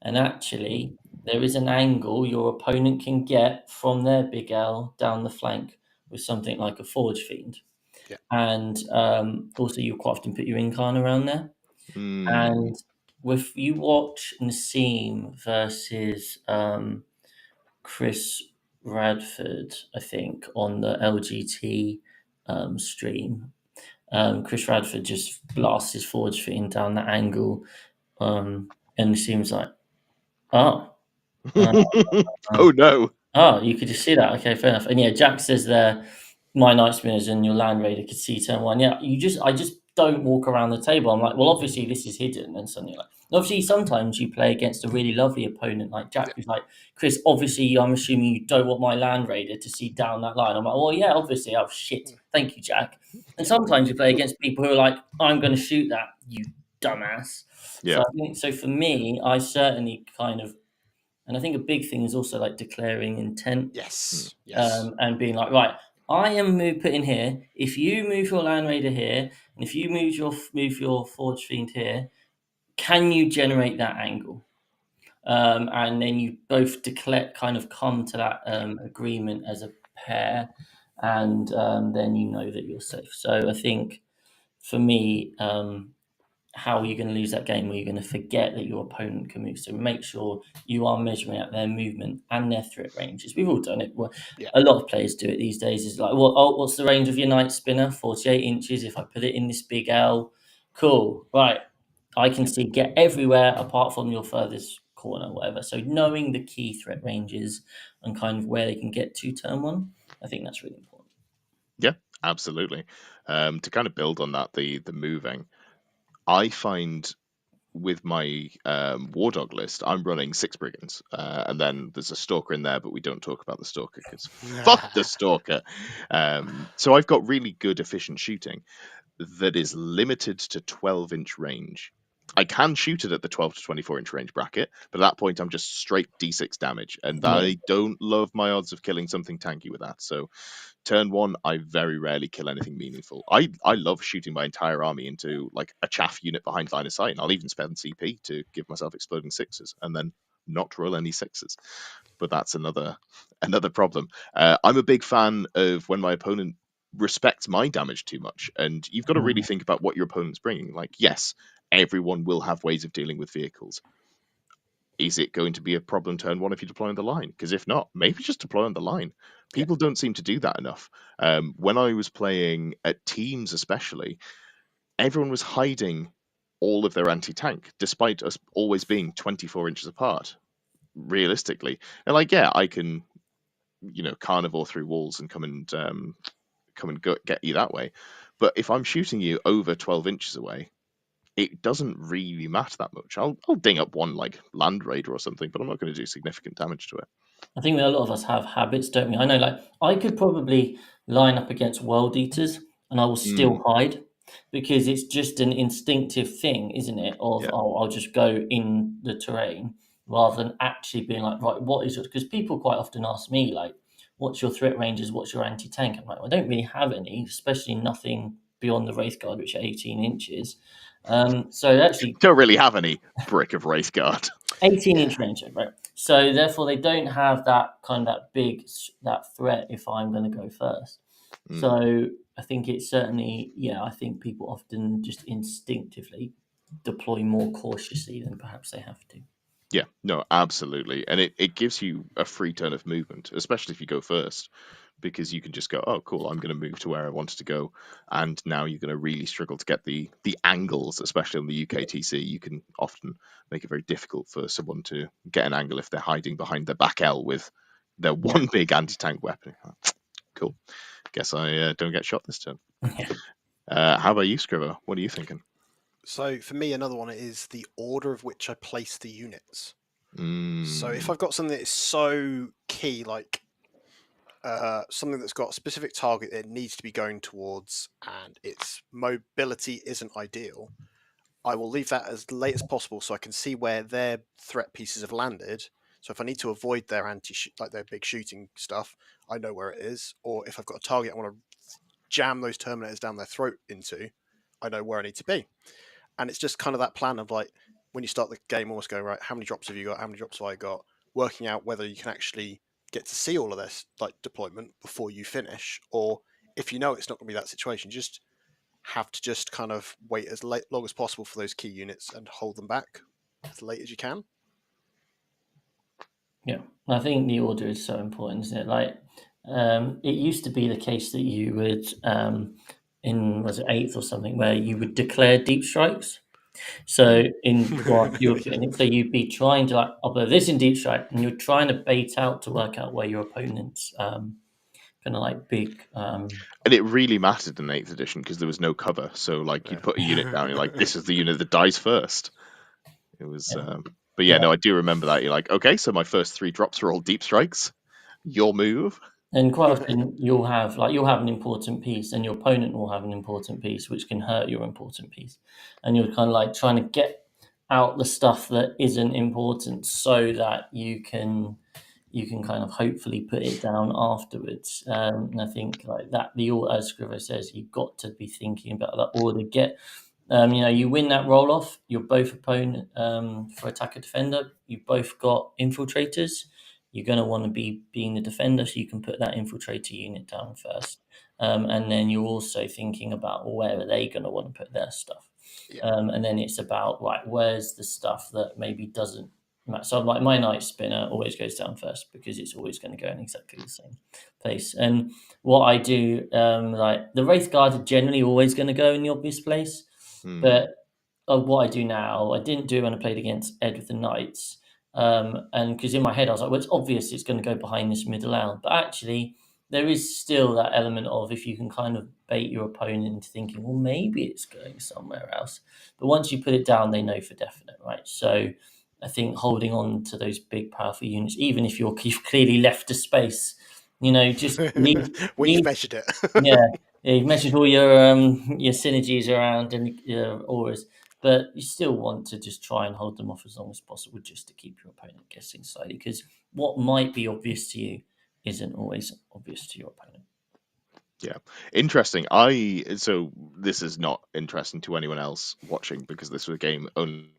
And actually, there is an angle your opponent can get from their big L down the flank with something like a Forge Fiend. Yeah. And also, you quite often put your Incarn around there. Mm. And if you watch Nassim versus Chris Radford, I think, on the LGT stream, Chris Radford just blasts his Forge Fiend down that angle. And it seems like, oh, uh, Oh no. oh, you could just see that. Okay, fair enough. And yeah, Jack says there, my Night Spinners and your Land Raider could see turn one. Yeah, I just don't walk around the table. I'm like, well, obviously this is hidden, and suddenly like, obviously sometimes you play against a really lovely opponent like Jack, Yeah. who's like, Chris, obviously I'm assuming you don't want my Land Raider to see down that line. I'm like, well, yeah, obviously. Oh shit, thank you, Jack. And sometimes you play against people who are like, I'm going to shoot that, you dumbass. So Yeah. I think so for me, I certainly kind of, and I think a big thing is also like declaring intent, Yes. Yes. and being like, right, I am putting here. If you move your Land Raider here, and if you move your Forge Fiend here, can you generate that angle? And then you both declare, kind of come to that agreement as a pair, and then you know that you're safe. So I think for me, how are you going to lose that game where you're going to forget that your opponent can move? So make sure you are measuring out their movement and their threat ranges. We've all done it. Well, Yeah. a lot of players do it these days. Is like, well, oh, what's the range of your Night Spinner? 48 inches. If I put it in this big L, cool. Right. I can see get everywhere apart from your furthest corner, whatever. So knowing the key threat ranges and kind of where they can get to turn one, I think that's really important. Yeah, absolutely. To kind of build on that, the moving, I find with my war dog list, I'm running 6 brigands, and then there's a stalker in there, but we don't talk about the stalker because fuck the stalker. So I've got really good efficient shooting that is limited to 12-inch range. I can shoot it at the 12 to 24-inch range bracket, but at that point I'm just straight d6 damage, and Yeah. I don't love my odds of killing something tanky with that. So turn one, I very rarely kill anything meaningful. I love shooting my entire army into like a chaff unit behind line of sight, and I'll even spend CP to give myself exploding sixes and then not roll any sixes. But that's another problem. I'm a big fan of when my opponent respects my damage too much, and you've got to really think about what your opponent's bringing. Like, yes, everyone will have ways of dealing with vehicles. Is it going to be a problem turn one if you deploy on the line? Because if not, maybe just deploy on the line. Yeah. People don't seem to do that enough. When I was playing at teams, especially, everyone was hiding all of their anti-tank, despite us always being 24 inches apart. Realistically, and like, yeah, I can, carnivore through walls and come and get you that way. But if I'm shooting you over 12 inches away, it doesn't really matter that much. I'll ding up one like Land Raider or something, but I'm not going to do significant damage to it. I think that a lot of us have habits, don't we? I know, like, I could probably line up against World Eaters and I will still hide because it's just an instinctive thing, isn't it? Of, Yeah. oh, I'll just go in the terrain rather than actually being like, right, what is it? Because people quite often ask me, like, what's your threat ranges? What's your anti tank? I'm like, well, I don't really have any, especially nothing beyond the Wraith Guard, which are 18 inches. So actually, Don't really have any brick of Wraith Guard. 18-inch range, right? So therefore, they don't have that kind of that threat if I'm going to go first. So I think it's certainly, yeah, I think people often just instinctively deploy more cautiously than perhaps they have to. Yeah, no, absolutely. And it gives you a free turn of movement, especially if you go first, because you can just go, oh, cool, I'm going to move to where I wanted to go. And now you're going to really struggle to get the angles, especially on the UKTC. You can often make it very difficult for someone to get an angle if they're hiding behind their back L with their one big anti-tank weapon. Cool. Guess I don't get shot this turn. How about you, Scrivo? What are you thinking? So for me, another one is the order of which I place the units. Mm. So if I've got something that is so key, like something that's got a specific target it needs to be going towards, and its mobility isn't ideal, I will leave that as late as possible so I can see where their threat pieces have landed. So if I need to avoid their like their big shooting stuff, I know where it is. Or if I've got a target I want to jam those Terminators down their throat into, I know where I need to be. And it's just kind of that plan of like, when you start the game, almost going, right, how many drops have you got? How many drops have I got? working out whether you can actually get to see all of this like deployment before you finish, or if you know it's not going to be that situation, just have to just kind of wait as long as possible for those key units and hold them back as late as you can. Yeah, I think the order is so important, isn't it? Like, it used to be the case that you would, was it eighth or something, where you would declare deep strikes. So so you'd be trying to like upload this in deep strike, and you're trying to bait out to work out where your opponent's kind of like big. And it really mattered in 8th edition because there was no cover. So like you'd put a unit down, and you're like, this is the unit that dies first. It was, but yeah, no, I do remember that. You're like, okay, so my first 3 drops are all deep strikes. Your move. And quite often you'll have an important piece, and your opponent will have an important piece, which can hurt your important piece, and you're kind of like trying to get out the stuff that isn't important, so that you can kind of hopefully put it down afterwards. And I think like that, as Scrivo says, you've got to be thinking about that order. You win that roll off. You're both opponent for attacker defender. You've both got infiltrators. You're going to want to be being the defender, so you can put that infiltrator unit down first. And then you're also thinking about where are they going to want to put their stuff. Yeah. And then it's about, right, where's the stuff that maybe doesn't match. So like my Night Spinner always goes down first because it's always going to go in exactly the same place. And what I do, like the Wraith Guard are generally always going to go in the obvious place. But what I do now, I didn't do when I played against Ed with the Knights. And because in my head I was like, well, it's obvious it's going to go behind this middle L, but actually there is still that element of, if you can kind of bait your opponent into thinking, well, maybe it's going somewhere else. But once you put it down, they know for definite, right? So I think holding on to those big, powerful units, even if you've clearly left a space, just leave. You've measured it. Yeah, you've measured all your synergies around and your auras, but you still want to just try and hold them off as long as possible, just to keep your opponent guessing slightly, because what might be obvious to you isn't always obvious to your opponent. Yeah, interesting. So this is not interesting to anyone else watching because this was a game only.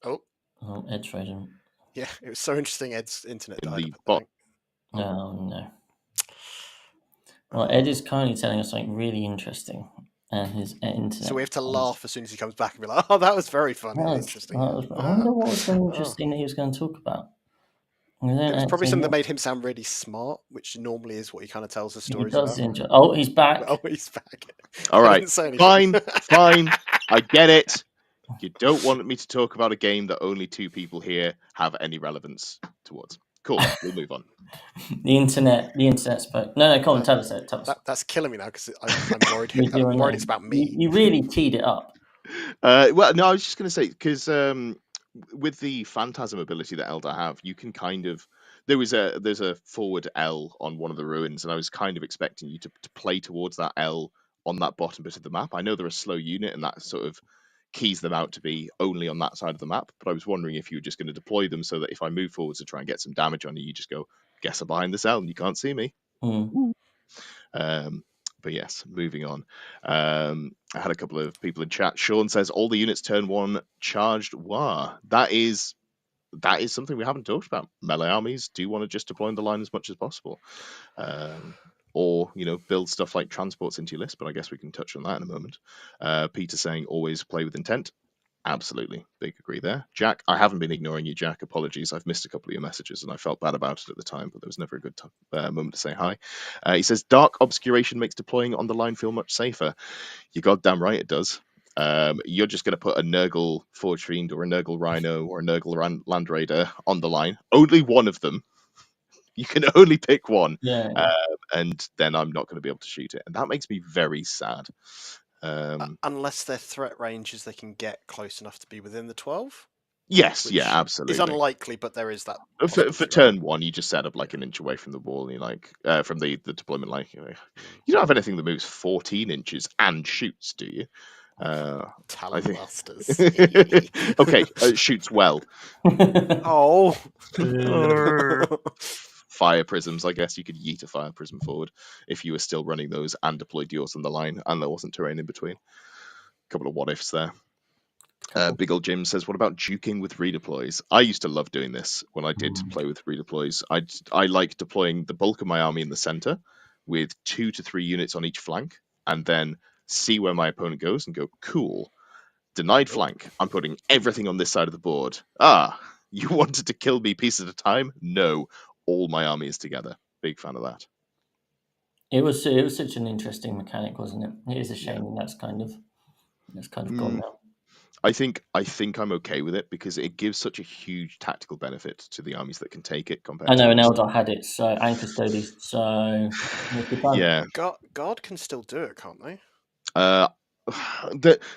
Oh, Ed's frozen. Yeah, it was so interesting. Ed's internet died. Oh no. Well, Ed is currently telling us something really interesting, and his internet. So we have to laugh as soon as he comes back and be like, "Oh, that was very funny and interesting." I wonder what was so interesting that he was going to talk about. It was probably something that made him sound really smart, which normally is what he kind of tells the stories about. Oh, he's back. Oh, he's back. All right, fine. I get it. You don't want me to talk about a game that only 2 people here have any relevance towards. Cool, we'll move on. The internet spoke. No, come on, tell us. That's killing me now because I'm worried. I'm worried it's about me. You really teed it up. Well, no, I was just going to say, because with the Phantasm ability that Eldar have, you can kind of... There's a forward L on one of the ruins, and I was kind of expecting you to play towards that L on that bottom bit of the map. I know they're a slow unit, and that sort of keys them out to be only on that side of the map, but I was wondering if you were just going to deploy them so that if I move forwards to try and get some damage on you, you just go, guess I'm behind this L and you can't see me. But yes, moving on. I had a couple of people in chat. Sean says all the units turn 1 charged war. That is something we haven't talked about. Melee armies do want to just deploy on the line as much as possible. Or, build stuff like transports into your list, but I guess we can touch on that in a moment. Peter saying always play with intent. Absolutely. Big agree there. Jack, I haven't been ignoring you, Jack. Apologies. I've missed a couple of your messages and I felt bad about it at the time, but there was never a good moment to say hi. He says, dark obscuration makes deploying on the line feel much safer. You're goddamn right it does. You're just going to put a Nurgle Forge Fiend or a Nurgle Rhino or a Nurgle Land Raider on the line. Only one of them. You can only pick one. Yeah. And then I'm not going to be able to shoot it. And that makes me very sad. Unless their threat range is they can get close enough to be within the 12. Yes, yeah, absolutely. It's unlikely, but there is that. For turn 1, you just set up like an inch away from the wall. You from the deployment line. You don't have anything that moves 14 inches and shoots, do you? Talon Blasters. Okay, shoots well. Oh. Fire prisms, I guess you could yeet a fire prism forward if you were still running those and deployed yours on the line and there wasn't terrain in between. A couple of what ifs there. Big Old Jim says, what about juking with redeploys? I used to love doing this when I did play with redeploys. I like deploying the bulk of my army in the center with 2 to 3 units on each flank, and then see where my opponent goes and go, cool, denied flank. I'm putting everything on this side of the board. Ah, you wanted to kill me piece at a time? No, all my army is together. Big fan of that. It was such an interesting mechanic, wasn't it? It is a shame that that's kind of gone now. I think I'm okay with it because it gives such a huge tactical benefit to the armies that can take it compared I know, to and most. Eldar had it, so and Custodes, so Yeah. Guard can still do it, can't they?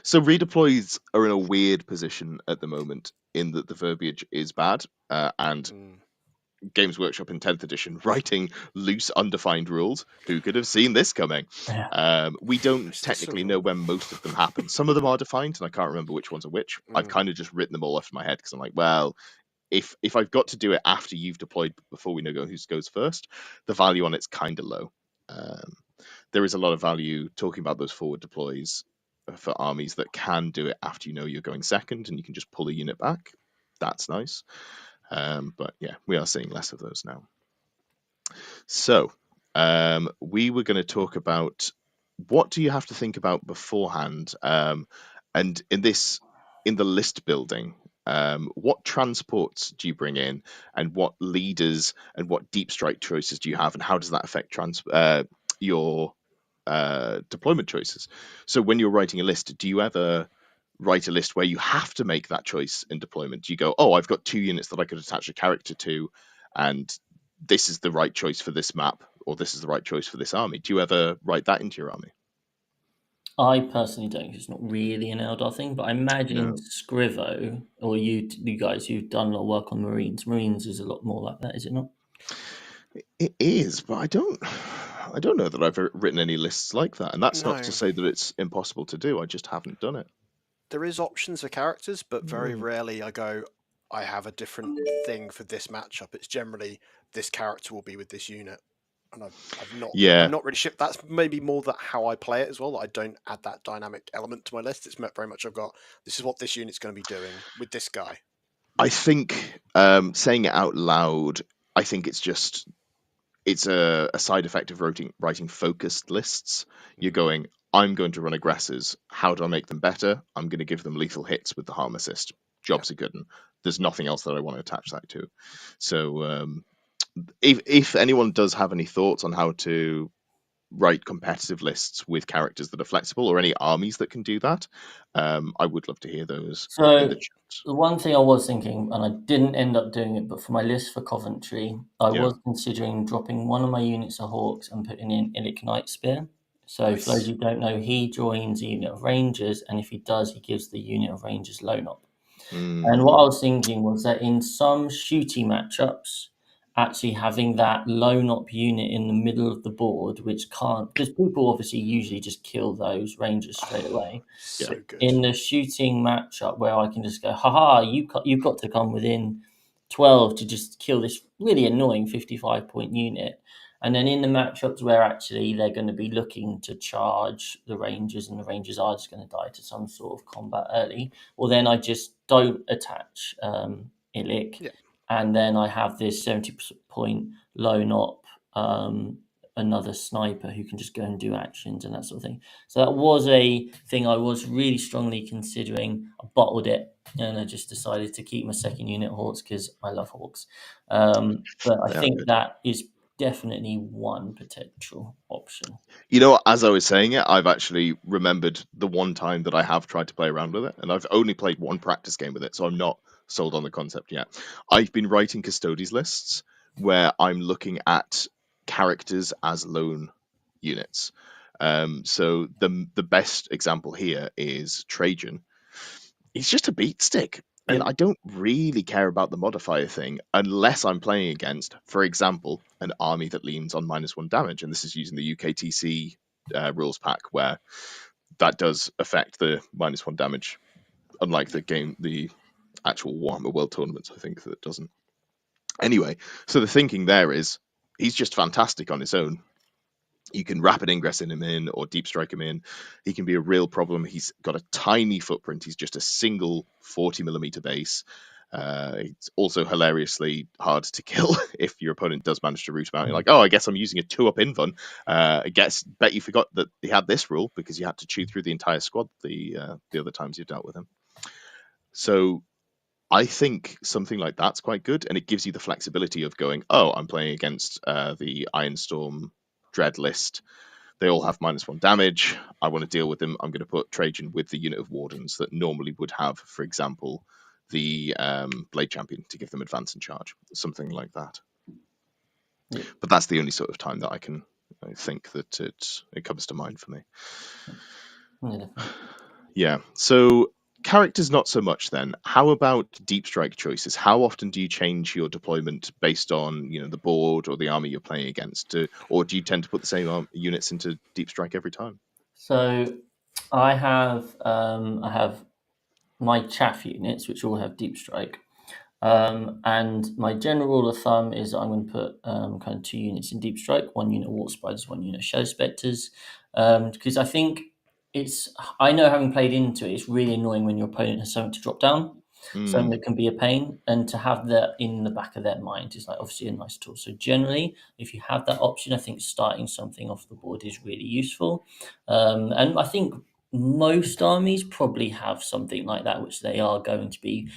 So redeploys are in a weird position at the moment in that the verbiage is bad, and Games Workshop in 10th edition writing loose, undefined rules. Who could have seen this coming? Yeah. We don't technically know when most of them happen. Some of them are defined, and I can't remember which ones are which. I've kind of just written them all off in my head because I'm like, well, if I've got to do it after you've deployed before we know who goes first, the value on it's kind of low. There is a lot of value talking about those forward deploys for armies that can do it after you know you're going second and you can just pull a unit back. That's nice. But yeah, we are seeing less of those now. So we were going to talk about what do you have to think about beforehand, and in the list building, what transports do you bring in, and what leaders and what deep strike choices do you have, and how does that affect your deployment choices? So when you're writing a list, do you ever write a list where you have to make that choice in deployment? Do you go, oh, I've got 2 units that I could attach a character to, and this is the right choice for this map, or this is the right choice for this army? Do you ever write that into your army? I personally don't. It's not really an Eldar thing, but I imagine No. Scrivo or you guys who've done a lot of work on Marines. Marines is a lot more like that, is it not? It is, but I don't know that I've written any lists like that, and that's not to say that it's impossible to do. I just haven't done it. There is options for characters, but very rarely I have a different thing for this matchup. It's generally this character will be with this unit, and I'm not really sure. That's maybe more that how I play it as well. That I don't add that dynamic element to my list. It's very much I've got this is what this unit's going to be doing with this guy. I think saying it out loud, I think it's a side effect of writing focused lists. You're going, I'm going to run aggressors. How do I make them better? I'm going to give them lethal hits with the harm assist. Job's a good one. There's nothing else that I want to attach that to. So if anyone does have any thoughts on how to write competitive lists with characters that are flexible, or any armies that can do that, I would love to hear those in the chat. The one thing I was thinking, and I didn't end up doing it, but for my list for Coventry, I was considering dropping one of my units of Hawks and putting in Illic Knight Spear. So for those who don't know, he joins a unit of Rangers, and if he does, he gives the unit of Rangers loan up. And what I was thinking was that in some shooty matchups, actually having that lone op unit in the middle of the board, which can't, because people obviously usually just kill those Rangers straight away. So good. In the shooting matchup where I can just go, haha, you've got to come within 12 to just kill this really annoying 55-point unit. And then in the matchups where actually they're going to be looking to charge the Rangers and the Rangers are just going to die to some sort of combat early, well, then I just don't attach Illic. Yeah. And then I have this 70-point lone op, another sniper who can just go and do actions and that sort of thing. So that was a thing I was really strongly considering. I bottled it and I just decided to keep my second unit Hawks because I love Hawks. But I think that is definitely one potential option. You know, as I was saying it, I've actually remembered the one time that I have tried to play around with it, and I've only played one practice game with it, so I'm not sold on the concept yet. I've been writing Custodes lists where I'm looking at characters as lone units. So the best example here is Trajan. He's just a beat stick. And I don't really care about the modifier thing unless I'm playing against, for example, an army that leans on -1 damage. And this is using the UKTC rules pack, where that does affect the -1 damage, unlike the actual Warhammer World Tournaments, I think, that it doesn't. Anyway, so the thinking there is he's just fantastic on his own. You can rapid ingress him in or deep strike him in. He can be a real problem. He's got a tiny footprint. He's just a single 40mm base. It's also hilariously hard to kill if your opponent does manage to root him out. You're like, oh, I guess I'm using a 2-up invuln. Bet you forgot that he had this rule because you had to chew through the entire squad the other times you dealt with him. So I think something like that's quite good, and it gives you the flexibility of going, oh, I'm playing against the Ironstorm Dread list. They all have -1 damage. I want to deal with them. I'm going to put Trajan with the unit of Wardens that normally would have, for example, the Blade Champion to give them advance and charge, something like that. Yeah. But that's the only sort of time that I think that it comes to mind for me. Yeah. So characters, not so much then. How about deep strike choices? How often do you change your deployment based on the board or the army you're playing against, or do you tend to put the same units into deep strike every time? So I have my chaff units, which all have deep strike. And my general rule of thumb is I'm going to put kind of 2 units in deep strike, 1 unit water spiders, 1 unit shadow specters, because I think I know, having played into it, it's really annoying when your opponent has something to drop down, something that can be a pain, and to have that in the back of their mind is like obviously a nice tool. So generally, if you have that option, I think starting something off the board is really useful, and I think most armies probably have something like that, which they are going to be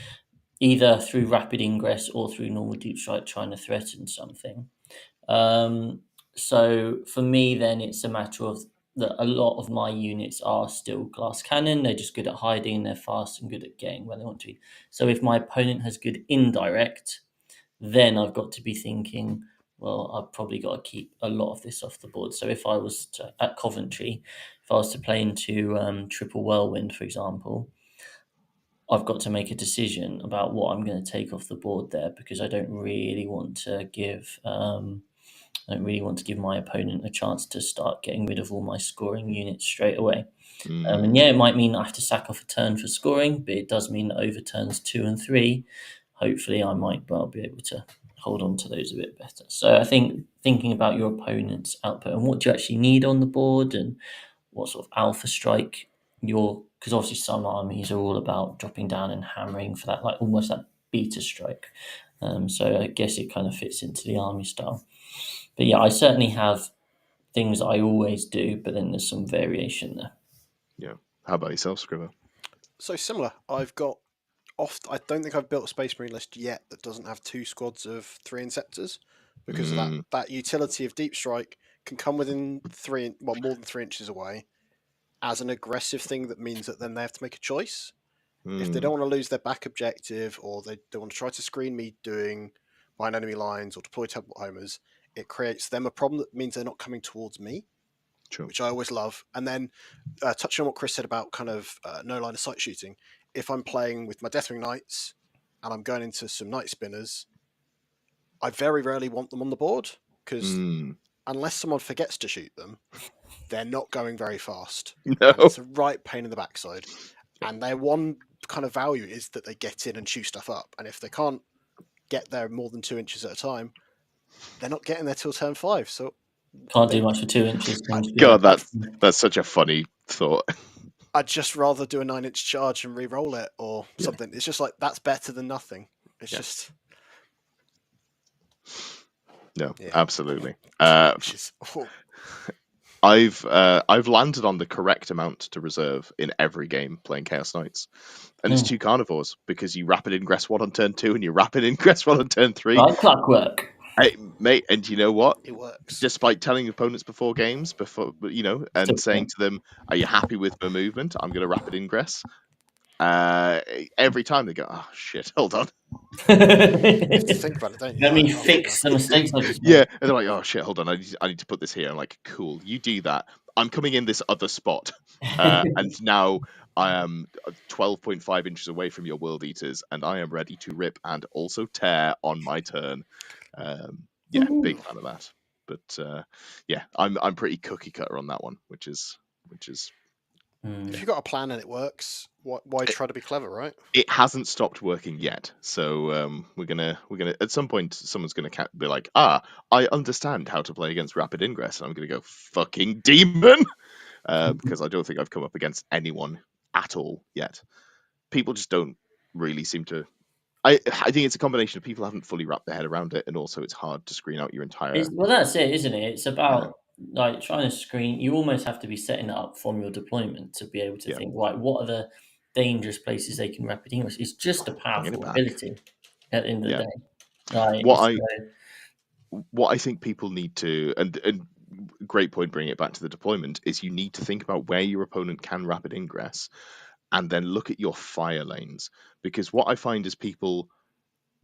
either through rapid ingress or through normal deep strike trying to threaten something. So for me, then it's a matter of that a lot of my units are still glass cannon. They're just good at hiding, they're fast and good at getting where they want to be. So if my opponent has good indirect, then I've got to be thinking, well, I've probably got to keep a lot of this off the board. So if I was at Coventry, if I was to play into triple whirlwind, for example, I've got to make a decision about what I'm going to take off the board there, because I don't really want to give my opponent a chance to start getting rid of all my scoring units straight away. And yeah, it might mean I have to sack off a turn for scoring, but it does mean that over turns 2 and 3, hopefully I might well be able to hold on to those a bit better. So I think thinking about your opponent's output and what do you actually need on the board and what sort of alpha strike because obviously some armies are all about dropping down and hammering for that, like almost that beta strike. So I guess it kind of fits into the army style. But yeah, I certainly have things I always do, but then there's some variation there. Yeah. How about yourself, Scriver? So similar. I don't think I've built a Space Marine list yet that doesn't have 2 squads of 3 Inceptors, because of that utility of deep strike can come within more than 3 inches away as an aggressive thing that means that then they have to make a choice. If they don't want to lose their back objective, or they want to try to screen me doing behind enemy lines or deploy temple homers, it creates them a problem that means they're not coming towards me, which I always love. And then touching on what Chris said about kind of no line of sight shooting, if I'm playing with my Deathwing Knights and I'm going into some Night Spinners, I very rarely want them on the board, because unless someone forgets to shoot them, they're not going very fast. No. And it's a right pain in the backside. And their one kind of value is that they get in and chew stuff up. And if they can't get there more than 2 inches at a time, they're not getting there till turn 5. So can't do much for 2 inches. God, that's such a funny thought. I'd just rather do a 9-inch charge and re-roll it or something. It's just like, that's better than nothing. It's just... No, absolutely. Oh. I've landed on the correct amount to reserve in every game playing Chaos Knights, and it's 2 carnivores, because you rapid ingress 1 on turn 2 and you rapid ingress 1 on turn 3. Like clockwork. Mate, and you know what? It works. Despite telling opponents before games, and saying to them, "Are you happy with my movement? I'm going to rapid ingress." Every time they go, "Oh shit, hold on." You have to think about it, don't you? Let me fix the mistakes I just made. Yeah, and they're like, "Oh shit, hold on, I need to put this here." I'm like, "Cool, you do that. I'm coming in this other spot, and now I am 12.5 inches away from your World Eaters, and I am ready to rip and also tear on my turn." Yeah, big fan of that. But yeah, I'm pretty cookie cutter on that one, which is If you've got a plan and it works, why try to be clever, right? It hasn't stopped working yet, so we're gonna at some point someone's gonna be like, I understand how to play against rapid ingress, and I'm gonna go fucking demon, because I don't think I've come up against anyone at all yet. People just don't really seem to. I think it's a combination of people haven't fully wrapped their head around it, and also it's hard to screen out your entire. Well, that's it, isn't it? It's about like trying to screen. You almost have to be setting it up from your deployment to be able to think, right, what are the dangerous places they can rapid ingress? It's just a powerful ability at the end of the day. Like, what I think people need to, and great point bringing it back to the deployment, is you need to think about where your opponent can rapid ingress and then look at your fire lanes. Because what I find is people,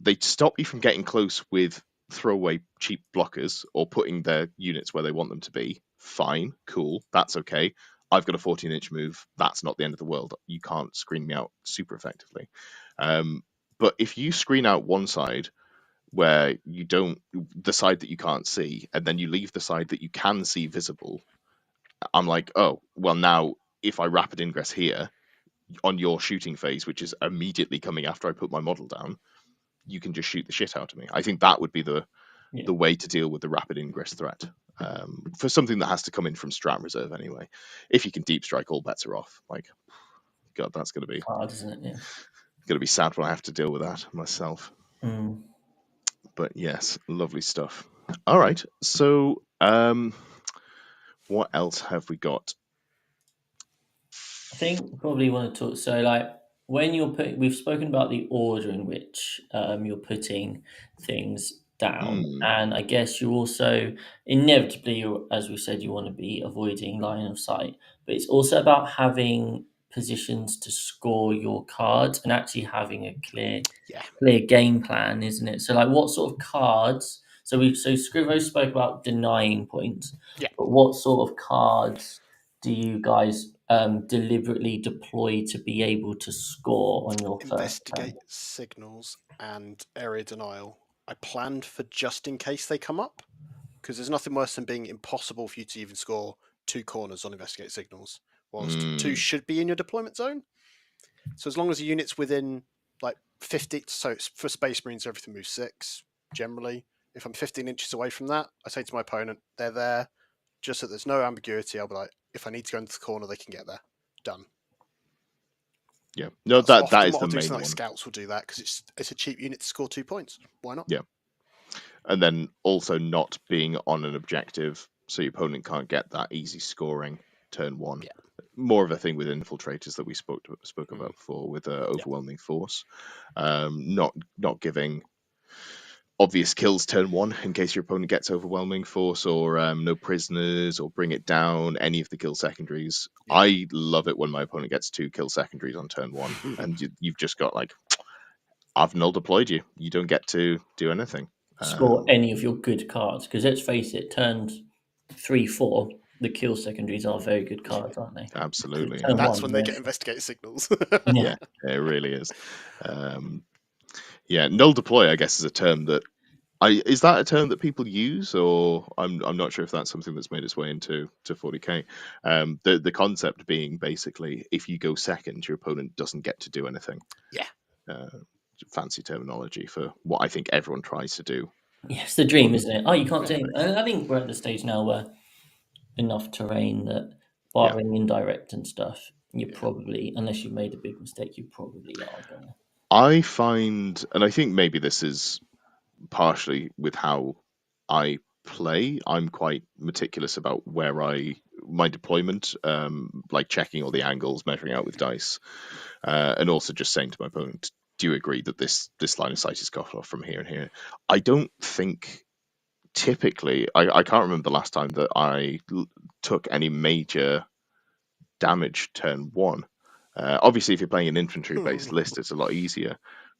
they stop you from getting close with throwaway cheap blockers or putting their units where they want them to be. Fine, cool, that's okay. I've got a 14-inch move. That's not the end of the world. You can't screen me out super effectively. But if you screen out one side where you don't, the side that you can't see, and then you leave the side that you can see visible, I'm like, oh, well, now if I rapid ingress here on your shooting phase, which is immediately coming after I put my model down, you can just shoot the shit out of me. I think that would be the way to deal with the rapid ingress threat, for something that has to come in from strat reserve anyway. If you can deep strike, all bets are off. Like, God, that's going to be hard, isn't it? Yeah. Going to be sad when I have to deal with that myself. Mm. But yes, lovely stuff. All right, so what else have we got? I think probably want to talk. So, like, when you're putting, we've spoken about the order in which you're putting things down, and I guess you also inevitably, as we said, you want to be avoiding line of sight, but it's also about having positions to score your cards and actually having a clear game plan, isn't it? So, like, what sort of cards? So Scrivo spoke about denying points, but what sort of cards do you guys deliberately deploy to be able to score on your first Investigate signals and area denial. I planned for just in case they come up, because there's nothing worse than being impossible for you to even score 2 corners on investigate signals, whilst 2 should be in your deployment zone. So as long as the unit's within like 50, so for Space Marines everything moves 6 generally. If I'm 15 inches away from that, I say to my opponent, they're there. Just that there's no ambiguity, I'll be like, if I need to go into the corner, they can get there. Done. Yeah, no, that is the main one. Like scouts will do that because it's a cheap unit to score 2 points. Why not? Yeah, and then also not being on an objective, so your opponent can't get that easy scoring turn 1. Yeah. More of a thing with infiltrators that we spoke about before with overwhelming force. Not giving obvious kills turn 1 in case your opponent gets overwhelming force, or no prisoners, or bring it down, any of the kill secondaries. I love it when my opponent gets 2 kill secondaries on turn 1 and you've just got like, I've null deployed you. You don't get to do anything. Score any of your good cards, because let's face it, turns 3-4, the kill secondaries are very good cards, aren't they? Absolutely. That's when they get investigate signals. Yeah, it really is. Yeah, null deploy, I guess, is a term that is that a term that people use, or I'm not sure if that's something that's made its way into 40k. The concept being basically, if you go second, your opponent doesn't get to do anything. Yeah. Fancy terminology for what I think everyone tries to do. Yeah, it's the dream, isn't it? Oh, you can't do it. I think we're at the stage now where enough terrain that, barring indirect and stuff, you probably, unless you've made a big mistake, you probably are gonna. I find, and I think maybe this is partially with how I play, I'm quite meticulous about where my deployment, like checking all the angles, measuring out with dice, and also just saying to my opponent, do you agree that this line of sight is cut off from here and here? I don't think typically, I can't remember the last time that I took any major damage turn 1. Obviously, if you're playing an infantry-based list, it's a lot easier.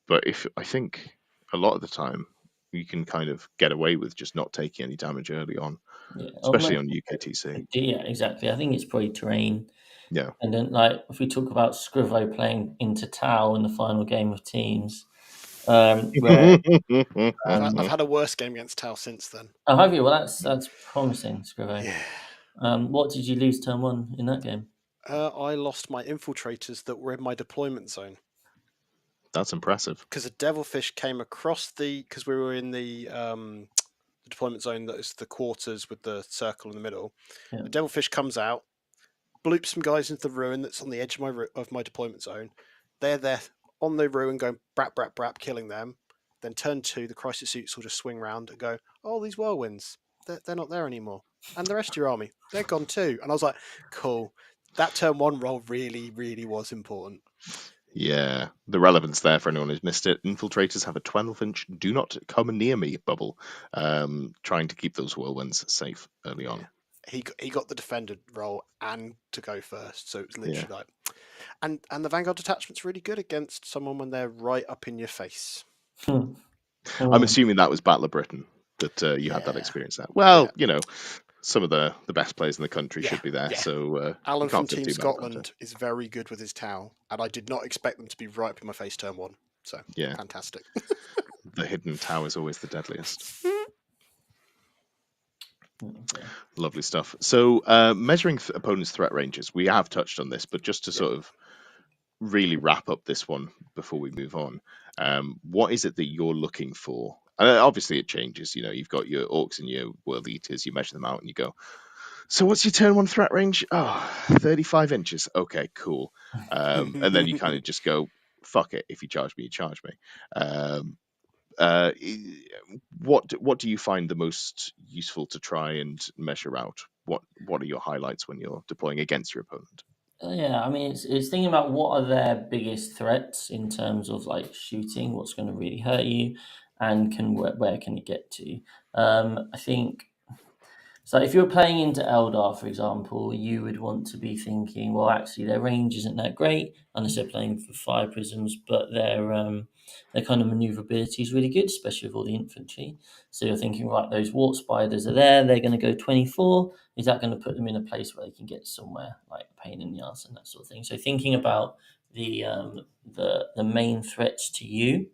But I think a lot of the time, you can kind of get away with just not taking any damage early on, especially on UKTC. Yeah, exactly. I think it's probably terrain. Yeah. And then, like, if we talk about Scrivo playing into Tau in the final game of teams, where I've had a worse game against Tau since then. Oh, have you? Well, that's promising, Scrivo. Yeah. What did you lose turn 1 in that game? I lost my infiltrators that were in my deployment zone. That's impressive. Because a devilfish came across because we were in the deployment zone that is the quarters with the circle in the middle. Yeah. A devilfish comes out, bloops some guys into the ruin that's on the edge of my deployment zone. They're there on the ruin going brap, brap, brap, killing them. Then turn 2, the crisis suits will just swing round and go, oh, these whirlwinds, they're not there anymore. And the rest of your army, they're gone too. And I was like, cool. That turn 1 roll really, really was important. Yeah, the relevance there for anyone who's missed it. Infiltrators have a 12-inch "Do not come near me" bubble, trying to keep those whirlwinds safe early on. He got the defender roll and to go first, so it was literally like, and the Vanguard detachment's really good against someone when they're right up in your face. I'm assuming that was Battle of Britain that you had that experience at. Well, some of the best players in the country should be there. So Alan from Team Scotland is very good with his towel, and I did not expect them to be right up in my face turn 1. So fantastic. The hidden tower is always the deadliest. Lovely stuff. So measuring opponents' threat ranges, we have touched on this, but just to sort of really wrap up this one before we move on, what is it that you're looking for? Obviously it changes. You've got your orcs and your world eaters, you measure them out and you go, so what's your turn 1 threat range? 35 inches. Okay, cool. And then you kind of just go, fuck it, if you charge me, you charge me. What do you find the most useful to try and measure out? What are your highlights when you're deploying against your opponent? Yeah, I mean, it's thinking about what are their biggest threats in terms of like shooting, what's going to really hurt you, and where can it get to? I think so. If you're playing into Eldar, for example, you would want to be thinking, well, actually, their range isn't that great unless they're playing for fire prisms, but their kind of maneuverability is really good, especially with all the infantry. So you're thinking, right, those wart spiders are there; they're going to go 24. Is that going to put them in a place where they can get somewhere, like a pain in the ass and that sort of thing? So thinking about the main threats to you.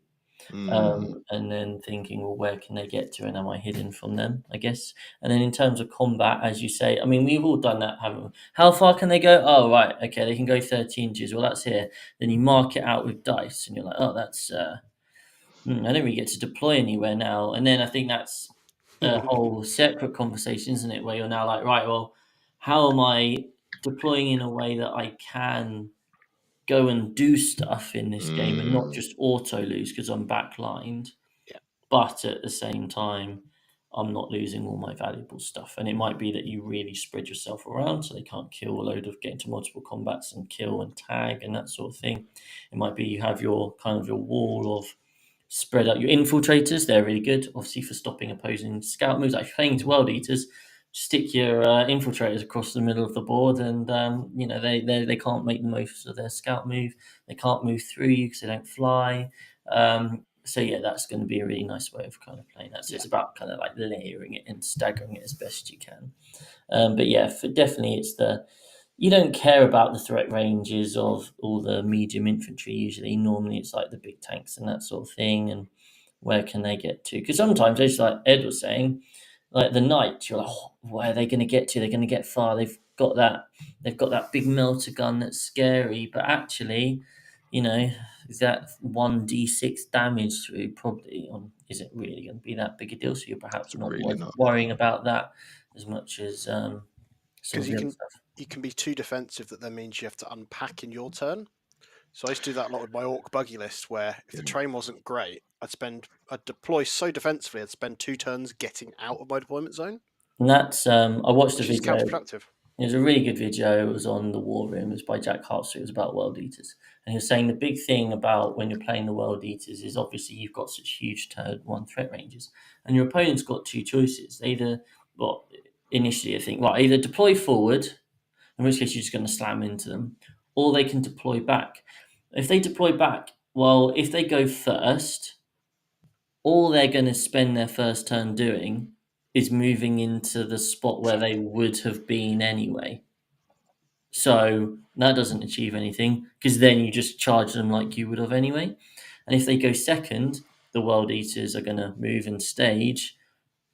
And then thinking, well, where can they get to, and am I hidden from them? I guess. And then in terms of combat, as you say, I mean, we've all done that, haven't we? How far can they go? Oh, right, okay, they can go 30 inches. Well, that's here. Then you mark it out with dice, and you're like, oh, that's. I don't really get to deploy anywhere now. And then I think that's a whole separate conversation, isn't it? Where you're now like, right, well, how am I deploying in a way that I can go and do stuff in this game and not just auto lose because I'm backlined, but at the same time, I'm not losing all my valuable stuff. And it might be that you really spread yourself around so they can't kill a load of get into multiple combats and kill and tag and that sort of thing. It might be you have your kind of your wall of spread out your infiltrators. They're really good, obviously, for stopping opposing scout moves. Like playing to world eaters, stick your infiltrators across the middle of the board, and they can't make the most of their scout move. They can't move through you because they don't fly. So yeah, that's going to be a really nice way of kind of playing that. So it's about kind of like layering it and staggering it as best you can. But yeah, definitely it's you don't care about the threat ranges of all the medium infantry usually. Normally it's like the big tanks and that sort of thing, and where can they get to? Because sometimes, just like Ed was saying, like the knight, you're like, oh, where are they going to get to? They're going to get far. They've got that big melter gun that's scary, but actually, that 1d6 damage through probably isn't really going to be that big a deal. So you're perhaps not worrying about that as much as some of the other stuff. You can be too defensive that means you have to unpack in your turn. So I used to do that a lot with my orc buggy list, where if the terrain wasn't great, I'd deploy so defensively, I'd spend 2 turns getting out of my deployment zone. And that's I watched the video. Counterproductive. It was a really good video. It was on the War Room. It was by Jack Hartster. It was about World Eaters. And he was saying the big thing about when you're playing the World Eaters is obviously you've got such huge turn 1 threat ranges. And your opponent's got 2 choices. Initially I think, either deploy forward, in which case you're just going to slam into them, or they can deploy back. If they deploy back, if they go first, all they're going to spend their first turn doing is moving into the spot where they would have been anyway. So that doesn't achieve anything because then you just charge them like you would have anyway. And if they go second, the World Eaters are going to move and stage,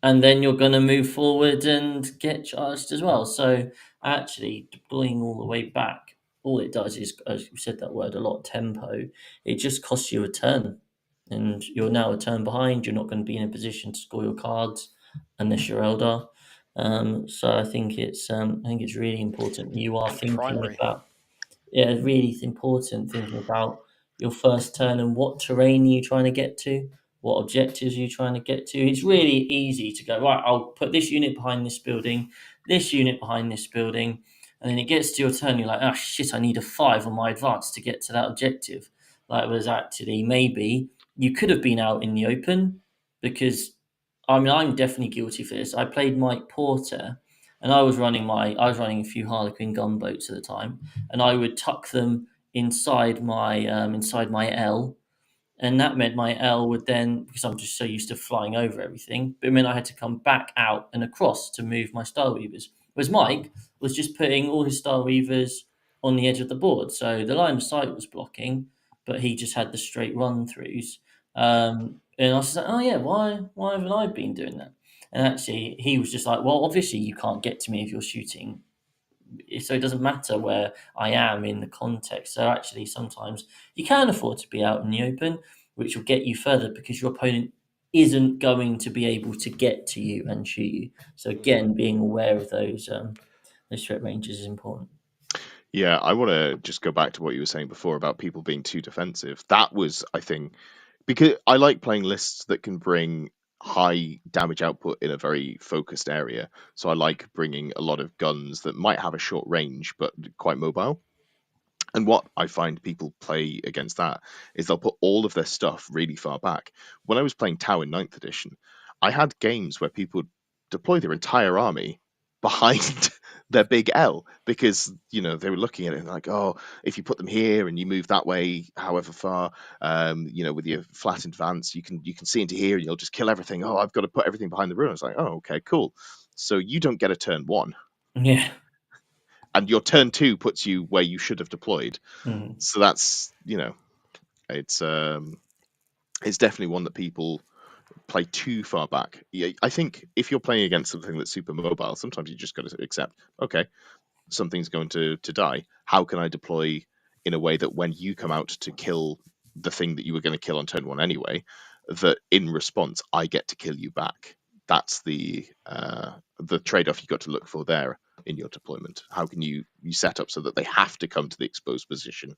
and then you're going to move forward and get charged as well. So actually deploying all the way back, all it does is, as you said that word a lot, tempo. It just costs you a turn, and you're now a turn behind. You're not going to be in a position to score your cards unless you're Eldar. So I think it's really important you are And thinking primary. about, yeah, really important thinking about your first turn and what terrain are you trying to get to, what objectives are you trying to get to. It's really easy to go, right, I'll put this unit behind this unit behind this building, and then it gets to your turn, you're like, oh shit, I need a 5 on my advance to get to that objective. Like, was actually maybe you could have been out in the open, because I mean, I'm definitely guilty for this. I played Mike Porter, and I was running a few Harlequin gunboats at the time, and I would tuck them inside my L, and that meant my L would then, because I'm just so used to flying over everything, but it meant I had to come back out and across to move my Star Weavers. Whereas Mike was just putting all his Star Weavers on the edge of the board, so the line of sight was blocking, but he just had the straight run throughs. And I was like, oh yeah, why haven't I been doing that? And actually, he was just like, well, obviously you can't get to me if you're shooting, so it doesn't matter where I am in the context. So actually, sometimes you can afford to be out in the open, which will get you further because your opponent isn't going to be able to get to you and shoot you. So again, being aware of those threat ranges is important. Yeah, I want to just go back to what you were saying before about people being too defensive. That was, I think, because I like playing lists that can bring high damage output in a very focused area. So I like bringing a lot of guns that might have a short range but quite mobile. And what I find people play against that is they'll put all of their stuff really far back. When I was playing Tau in ninth edition, I had games where people would deploy their entire army behind their big L because they were looking at it and like, oh, if you put them here and you move that way, however far, with your flat advance, you can see into here and you'll just kill everything. Oh, I've got to put everything behind the ruin. I was like, oh, okay, cool. So you don't get a turn 1. Yeah. And your turn 2 puts you where you should have deployed. Mm. So that's it's definitely one that people play too far back. Yeah, I think if you're playing against something that's super mobile, sometimes you just got to accept, okay, something's going to die. How can I deploy in a way that when you come out to kill the thing that you were going to kill on turn 1 anyway, that in response I get to kill you back? That's the trade-off you got to look for there in your deployment. How can you set up so that they have to come to the exposed position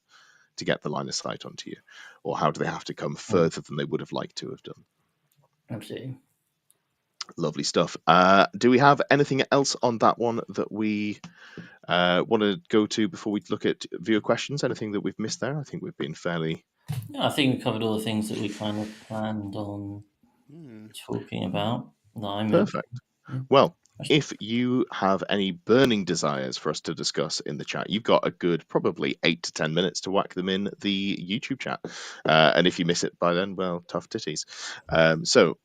to get the line of sight onto you, or how do they have to come further than they would have liked to have done? Absolutely. Lovely stuff. Do we have anything else on that one that we want to go to before we look at viewer questions? Anything that we've missed there? I think we've been fairly... Yeah, I think we covered all the things that we kind of planned on talking about. No, I meant. Perfect. Yeah. Well, if you have any burning desires for us to discuss in the chat, you've got a good probably 8 to 10 minutes to whack them in the YouTube chat. And if you miss it by then, well, tough titties. So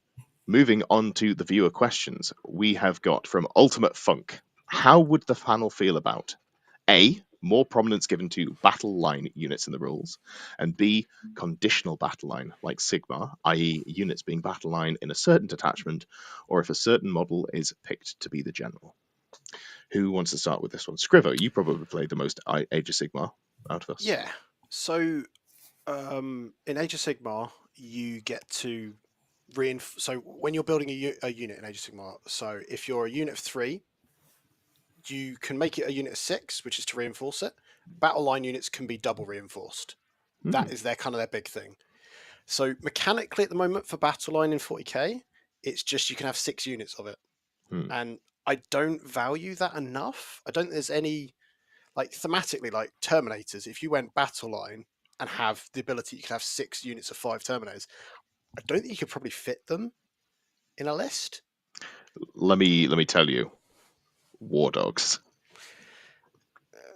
moving on to the viewer questions, we have got from Ultimate Funk. How would the panel feel about A, more prominence given to battle line units in the rules, and B, conditional battle line like Sigma, i.e. units being battle line in a certain detachment, or if a certain model is picked to be the general? Who wants to start with this one? Scrivo, you probably played the most Age of Sigma out of us. Yeah. So in Age of Sigmar, you get to so when you're building a unit in Age of Sigmar, so if you're a unit of 3, you can make it a unit of 6, which is to reinforce it. Battle line units can be double reinforced. That is their big thing. So mechanically at the moment for battle line in 40k, it's just you can have 6 units of it. And I don't value that enough. I don't think there's any, like thematically, like Terminators, if you went battle line and have the ability you could have 6 units of 5 Terminators, I don't think you could probably fit them in a list. Let me tell you, War Dogs.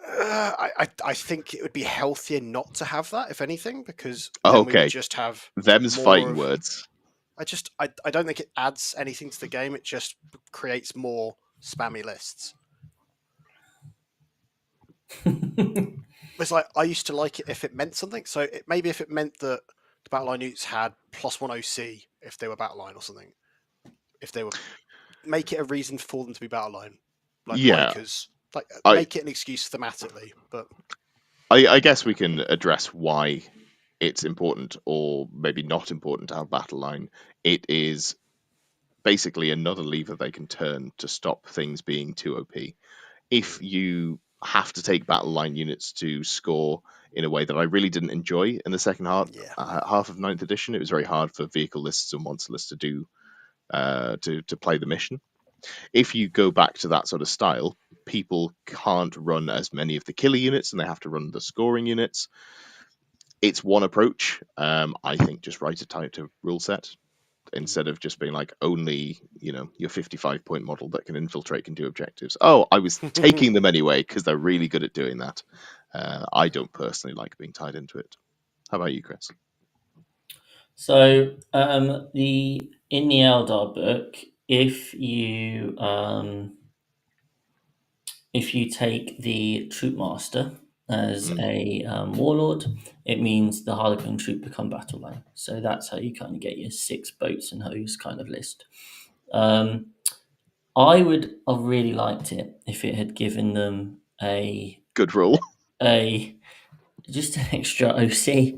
I think it would be healthier not to have that, if anything, because then we would just have them's more fighting of, words. I don't think it adds anything to the game. It just creates more spammy lists. It's like I used to like it if it meant something. So maybe if it meant that the battle line units had +1 OC if they were battle line or something. If they were make it a reason for them to be battle line, like Micah's. Like make it an excuse thematically. But I guess we can address why it's important, or maybe not important, to have battle line. It is basically another lever they can turn to stop things being too OP. If you have to take battle line units to score in a way that I really didn't enjoy in the second half of 9th edition, it was very hard for vehicle lists and monster lists to do to play the mission. If you go back to that sort of style, people can't run as many of the killer units and they have to run the scoring units. It's one approach. I think just write a type to rule set instead of just being like only your 55 point model that can infiltrate can do objectives. Oh, I was taking them anyway because they're really good at doing that. I don't personally like being tied into it. How about you, Chris? So in the Eldar book, if you take the troop master as a warlord, it means the Harlequin troop become battle line. So that's how you kind of get your 6 boats and hose kind of list. I would have really liked it if it had given them a good rule, just an extra OC.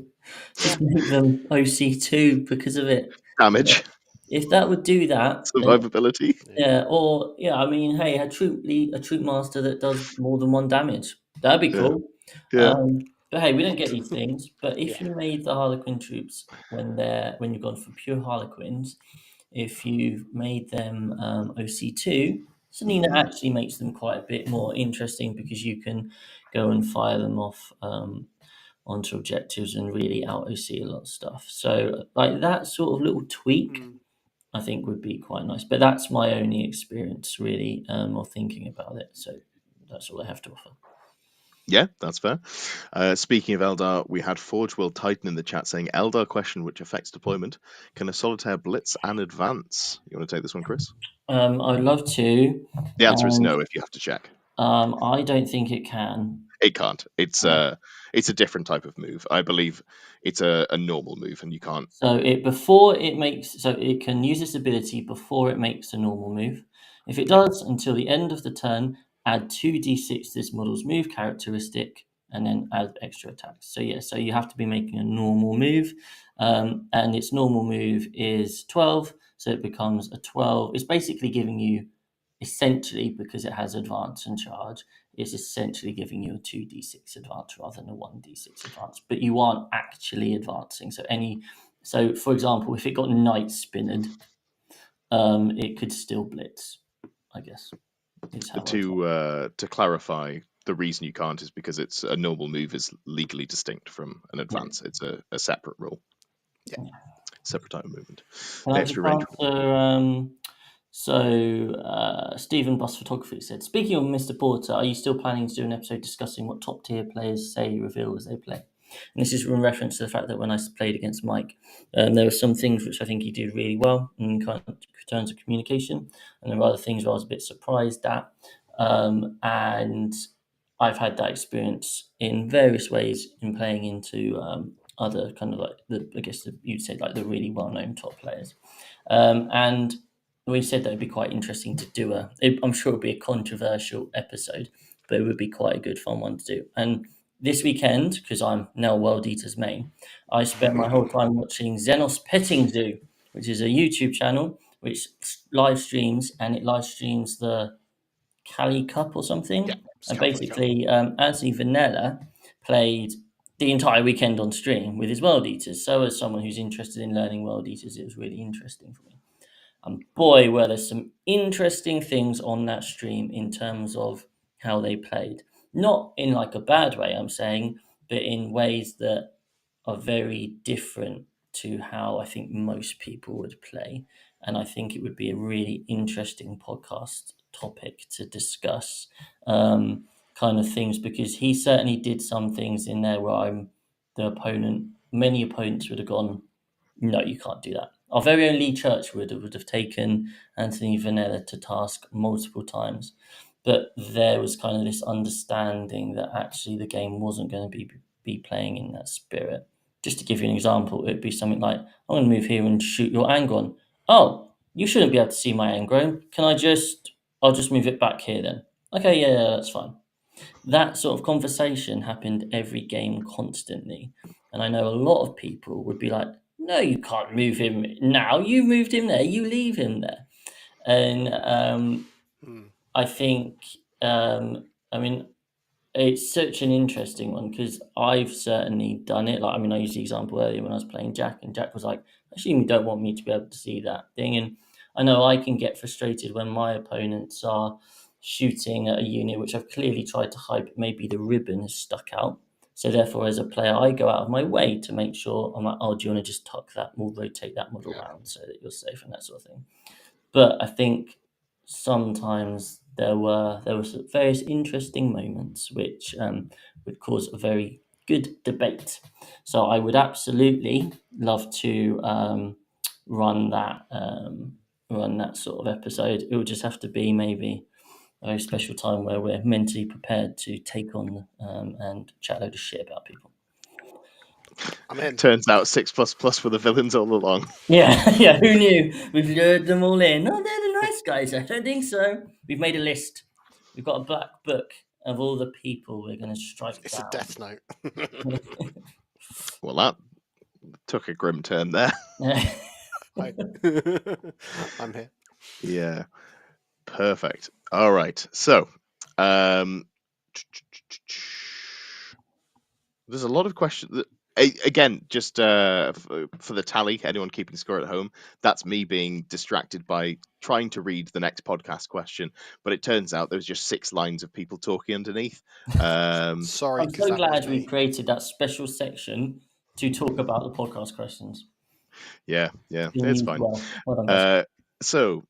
Just make them OC2 because of it. damage, if that would do that, survivability. I mean, hey, a troop master that does more than 1 damage. That'd be cool. Yeah. But hey, we don't get these things. But if you made the Harlequin troops when you've gone for pure Harlequins, if you've made them OC2, something that actually makes them quite a bit more interesting because you can go and fire them off onto objectives and really out OC a lot of stuff. So like that sort of little tweak, I think would be quite nice. But that's my only experience really, or thinking about it. So that's all I have to offer. Yeah, that's fair. Speaking of Eldar, we had Forge World Titan in the chat saying, Eldar question which affects deployment. Can a solitaire blitz and advance? You want to take this one, Chris? I'd love to. The answer is no if you have to check. I don't think it can. It can't. It's a different type of move. I believe it's a normal move, and you can't. So it can use this ability before it makes a normal move. If it does, until the end of the turn, add 2d6 to this model's move characteristic, and then add extra attacks. So you have to be making a normal move, and its normal move is 12, so it becomes a 12. It's basically giving you, essentially, because it has advance and charge, it's essentially giving you a 2d6 advance rather than a 1d6 advance. But you aren't actually advancing. So for example, if it got night spinned, it could still blitz, I guess. To clarify, the reason you can't is because it's a normal move is legally distinct from an advance. It's a separate rule. Yeah. Separate type of movement. Stephen Bus Photography said, speaking of Mr. Porter, are you still planning to do an episode discussing what top tier players say reveal as they play? And this is in reference to the fact that when I played against Mike, there were some things which I think he did really well in kind of terms of communication, and there were other things where I was a bit surprised at. And I've had that experience in various ways in playing into other kind of like you'd say like the really well-known top players. And we said that it'd be quite interesting to do I'm sure it'd be a controversial episode, but it would be quite a good fun one to do. And this weekend, because I'm now World Eater's main, I spent my whole time watching Xenos Petting Zoo, which is a YouTube channel which live streams, and it live streams the Cali Cup or something. And basically, Anthony Vanella played the entire weekend on stream with his World Eaters. So as someone who's interested in learning World Eaters, it was really interesting for me. And boy, were there some interesting things on that stream in terms of how they played. Not in like a bad way, I'm saying, but in ways that are very different to how I think most people would play. And I think it would be a really interesting podcast topic to discuss kind of things, because he certainly did some things in there where many opponents would have gone, no, you can't do that. Our very own Lee Churchwood would have taken Anthony Vanella to task multiple times. But there was kind of this understanding that actually the game wasn't going to be playing in that spirit. Just to give you an example, it would be something like, I'm going to move here and shoot your Angron. Oh, you shouldn't be able to see my engram. I'll just move it back here then. Okay, yeah, that's fine. That sort of conversation happened every game constantly. And I know a lot of people would be like, no, you can't move him now. You moved him there. You leave him there. And I think, I mean, it's such an interesting one because I've certainly done it. Like, I mean, I used the example earlier when I was playing Jack, and Jack was like, I assume you don't want me to be able to see that thing. And I know I can get frustrated when my opponents are shooting at a unit which I've clearly tried to hide, but maybe the ribbon has stuck out. So therefore, as a player, I go out of my way to make sure I'm like, oh, do you want to just tuck that? We'll rotate that model around so that you're safe and that sort of thing. But I think sometimes there were various interesting moments which would cause a very good debate. So I would absolutely love to run that sort of episode. It would just have to be maybe a very special time where we're mentally prepared to take on and chat a load of shit about people. I'm in. Turns out 6++ were the villains all along. Yeah, yeah. Who knew? We've lured them all in. Oh, they're the nice guys. I don't think so. We've made a list. We've got a black book of all the people we're going to strike It's down. a death note. Well, that took a grim turn there. I'm here. Yeah, perfect. All right, so there's a lot of questions. Again, just for the tally, anyone keeping score at home, that's me being distracted by trying to read the next podcast question, but it turns out there was just 6 lines of people talking underneath. Sorry, I'm so glad we created that special section to talk about the podcast questions. Yeah, it's fine. Well done, guys. So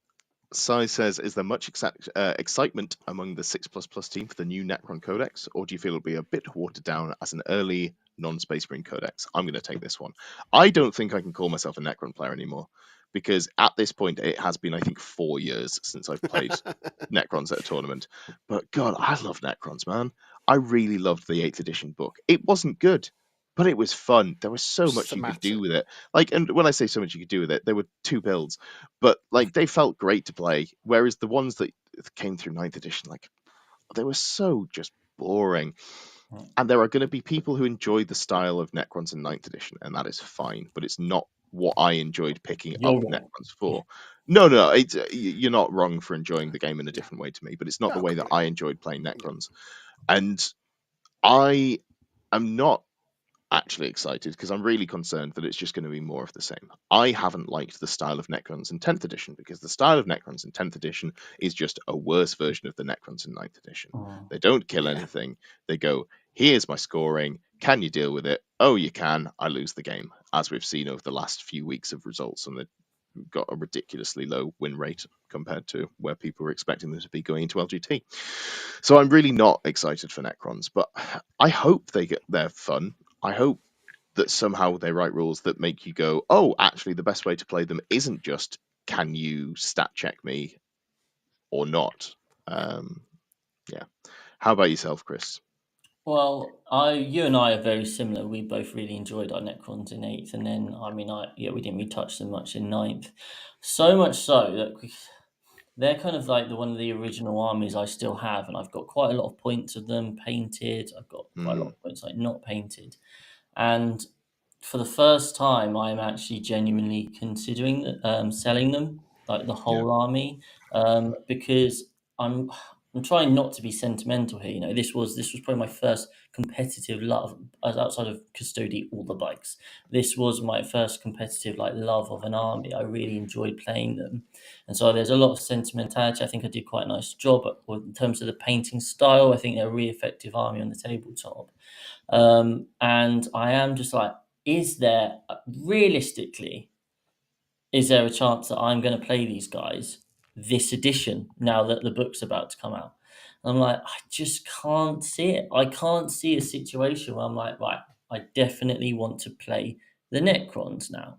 Sai says, is there much excitement among the 6++ team for the new Necron codex, or do you feel it'll be a bit watered down as an early non-Space Marine codex? I'm going to take this one. I don't think I can call myself a Necron player anymore, because at this point it has been, I think, 4 years since I've played Necrons at a tournament. But God, I love Necrons, man. I really loved the 8th edition book. It wasn't good, but it was fun. There was so much you could do with it. Like, and when I say so much you could do with it, there were 2 builds, but like they felt great to play. Whereas the ones that came through 9th edition, like, they were so just boring. And there are going to be people who enjoy the style of Necrons in 9th edition, and that is fine. But it's not what I enjoyed picking up Necrons for. No, you're not wrong for enjoying the game in a different way to me, but it's not the way that I enjoyed playing Necrons. And I am not actually excited because I'm really concerned that it's just going to be more of the same. I haven't liked the style of Necrons in 10th edition because the style of Necrons in 10th edition is just a worse version of the Necrons in 9th edition. They don't kill anything. They go, here's my scoring. Can you deal with it? Oh, you can. I lose the game, as we've seen over the last few weeks of results, and they've got a ridiculously low win rate compared to where people were expecting them to be going into LGT. So I'm really not excited for Necrons, but I hope they're fun. I hope that somehow they write rules that make you go, oh, actually, the best way to play them isn't just, can you stat check me or not? Yeah. How about yourself, Chris? Well, you and I are very similar. We both really enjoyed our Necrons in 8th, and then, I mean, we didn't really touch them much in 9th. So much so that they're kind of like one of the original armies I still have, and I've got quite a lot of points of them painted. I've got quite a lot of points like not painted, and for the first time, I'm actually genuinely considering selling them, like the whole army, because I'm trying not to be sentimental here. You know, this was probably my first competitive love, as outside of Custody, all the bikes. This was my first competitive love of an army. I really enjoyed playing them, and so there's a lot of sentimentality. I think I did quite a nice job in terms of the painting style. I think they're a really effective army on the tabletop, and I am just like, is there realistically, is there a chance that I'm going to play these guys this edition now that the book's about to come out? And I'm like, I just can't see it. I can't see a situation where I'm like, right, I definitely want to play the Necrons now.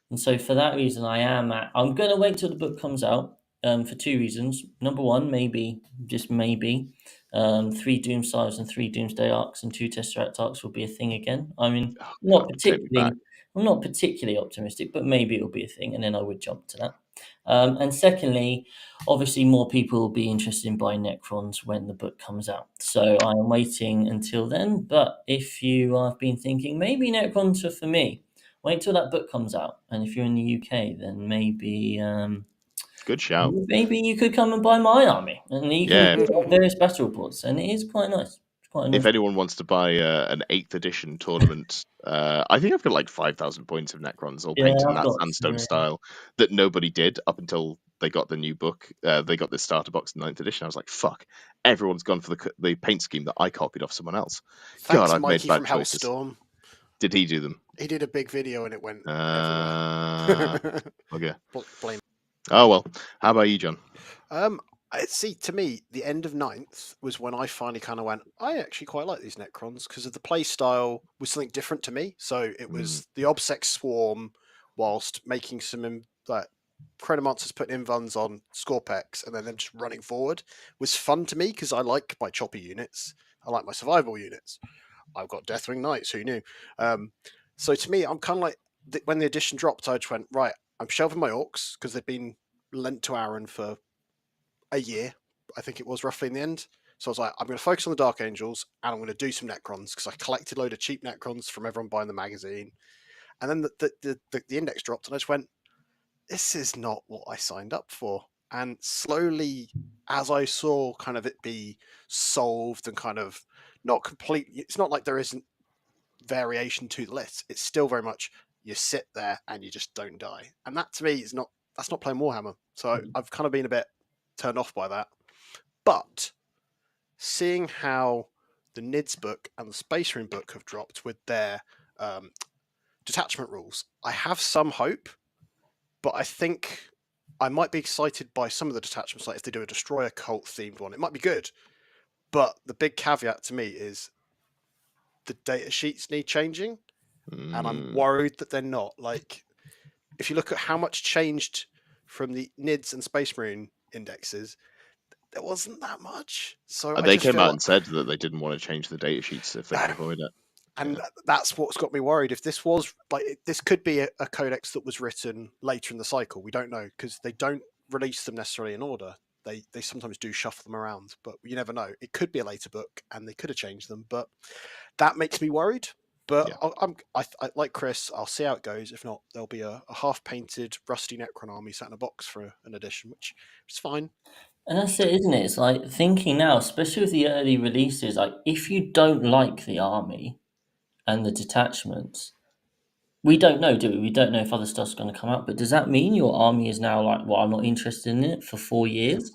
And so for that reason, I'm going to wait till the book comes out for 2 reasons. Number one, maybe, just maybe, 3 Doomsayers and 3 Doomsday Arcs and 2 Tesseract Arcs will be a thing again. I mean, I'm not particularly optimistic, but maybe it'll be a thing, and then I would jump to that. And secondly, obviously, more people will be interested in buying Necrons when the book comes out. So I am waiting until then. But if you have been thinking maybe Necrons are for me, wait till that book comes out. And if you're in the UK, then maybe Good shout. maybe you could come and buy my army, and you can Yeah. do it on various battle reports, and it is quite nice. It's quite a nice. If anyone wants to buy an 8th edition tournament, I think I've got like 5,000 points of Necrons all Yeah, painted in I've that got sandstone style that nobody did up until they got the new book. They got this starter box in 9th edition. I was like, fuck, everyone's gone for the paint scheme that I copied off someone else. Thanks, God, I've made Mikey bad from choices. Hellstorm. Did he do them? He did a big video and it went everywhere. Okay. Blame. Oh, well. How about you, John? See, to me, the end of 9th was when I finally kind of went, I actually quite like these Necrons because of the play style was something different to me. So it was the Obsec Swarm whilst making some like Chronomancers putting invuns on Scorpex and then them just running forward was fun to me because I like my choppy units. I like my survival units. I've got Deathwing Knights, who knew? So to me, I'm kind of like, when the edition dropped, I just went, right, I'm shelving my Orcs because they've been lent to Aaron for a year, I think it was roughly in the end. So I was like, I'm going to focus on the Dark Angels and I'm going to do some Necrons because I collected a load of cheap Necrons from everyone buying the magazine. And then the index dropped and I just went, this is not what I signed up for. And slowly, as I saw kind of it be solved and kind of not complete, it's not like there isn't variation to the list. It's still very much you sit there and you just don't die. And that to me is not, that's not playing Warhammer. So I've kind of been a bit turned off by that. But seeing how the NIDS book and the Space Marine book have dropped with their detachment rules, I have some hope, but I think I might be excited by some of the detachments. Like if they do a Destroyer cult themed one, it might be good. But the big caveat to me is the data sheets need changing, and I'm worried that they're not. Like, if you look at how much changed from the NIDS and Space Marine indexes, there wasn't that much. So they came out and said that they didn't want to change the data sheets if they could avoid it. And that's what's got me worried. If this was like, this could be a codex that was written later in the cycle. We don't know because they don't release them necessarily in order. They sometimes do shuffle them around, but you never know. It could be a later book, and they could have changed them. But that makes me worried. But I like Chris. I'll see how it goes. If not, there'll be a half-painted rusty Necron army sat in a box for an edition, which is fine. And that's it, isn't it? It's like thinking now, especially with the early releases, like if you don't like the army and the detachments, we don't know, do we? We don't know if other stuff's going to come out. But does that mean your army is now like, well, I'm not interested in it for 4 years?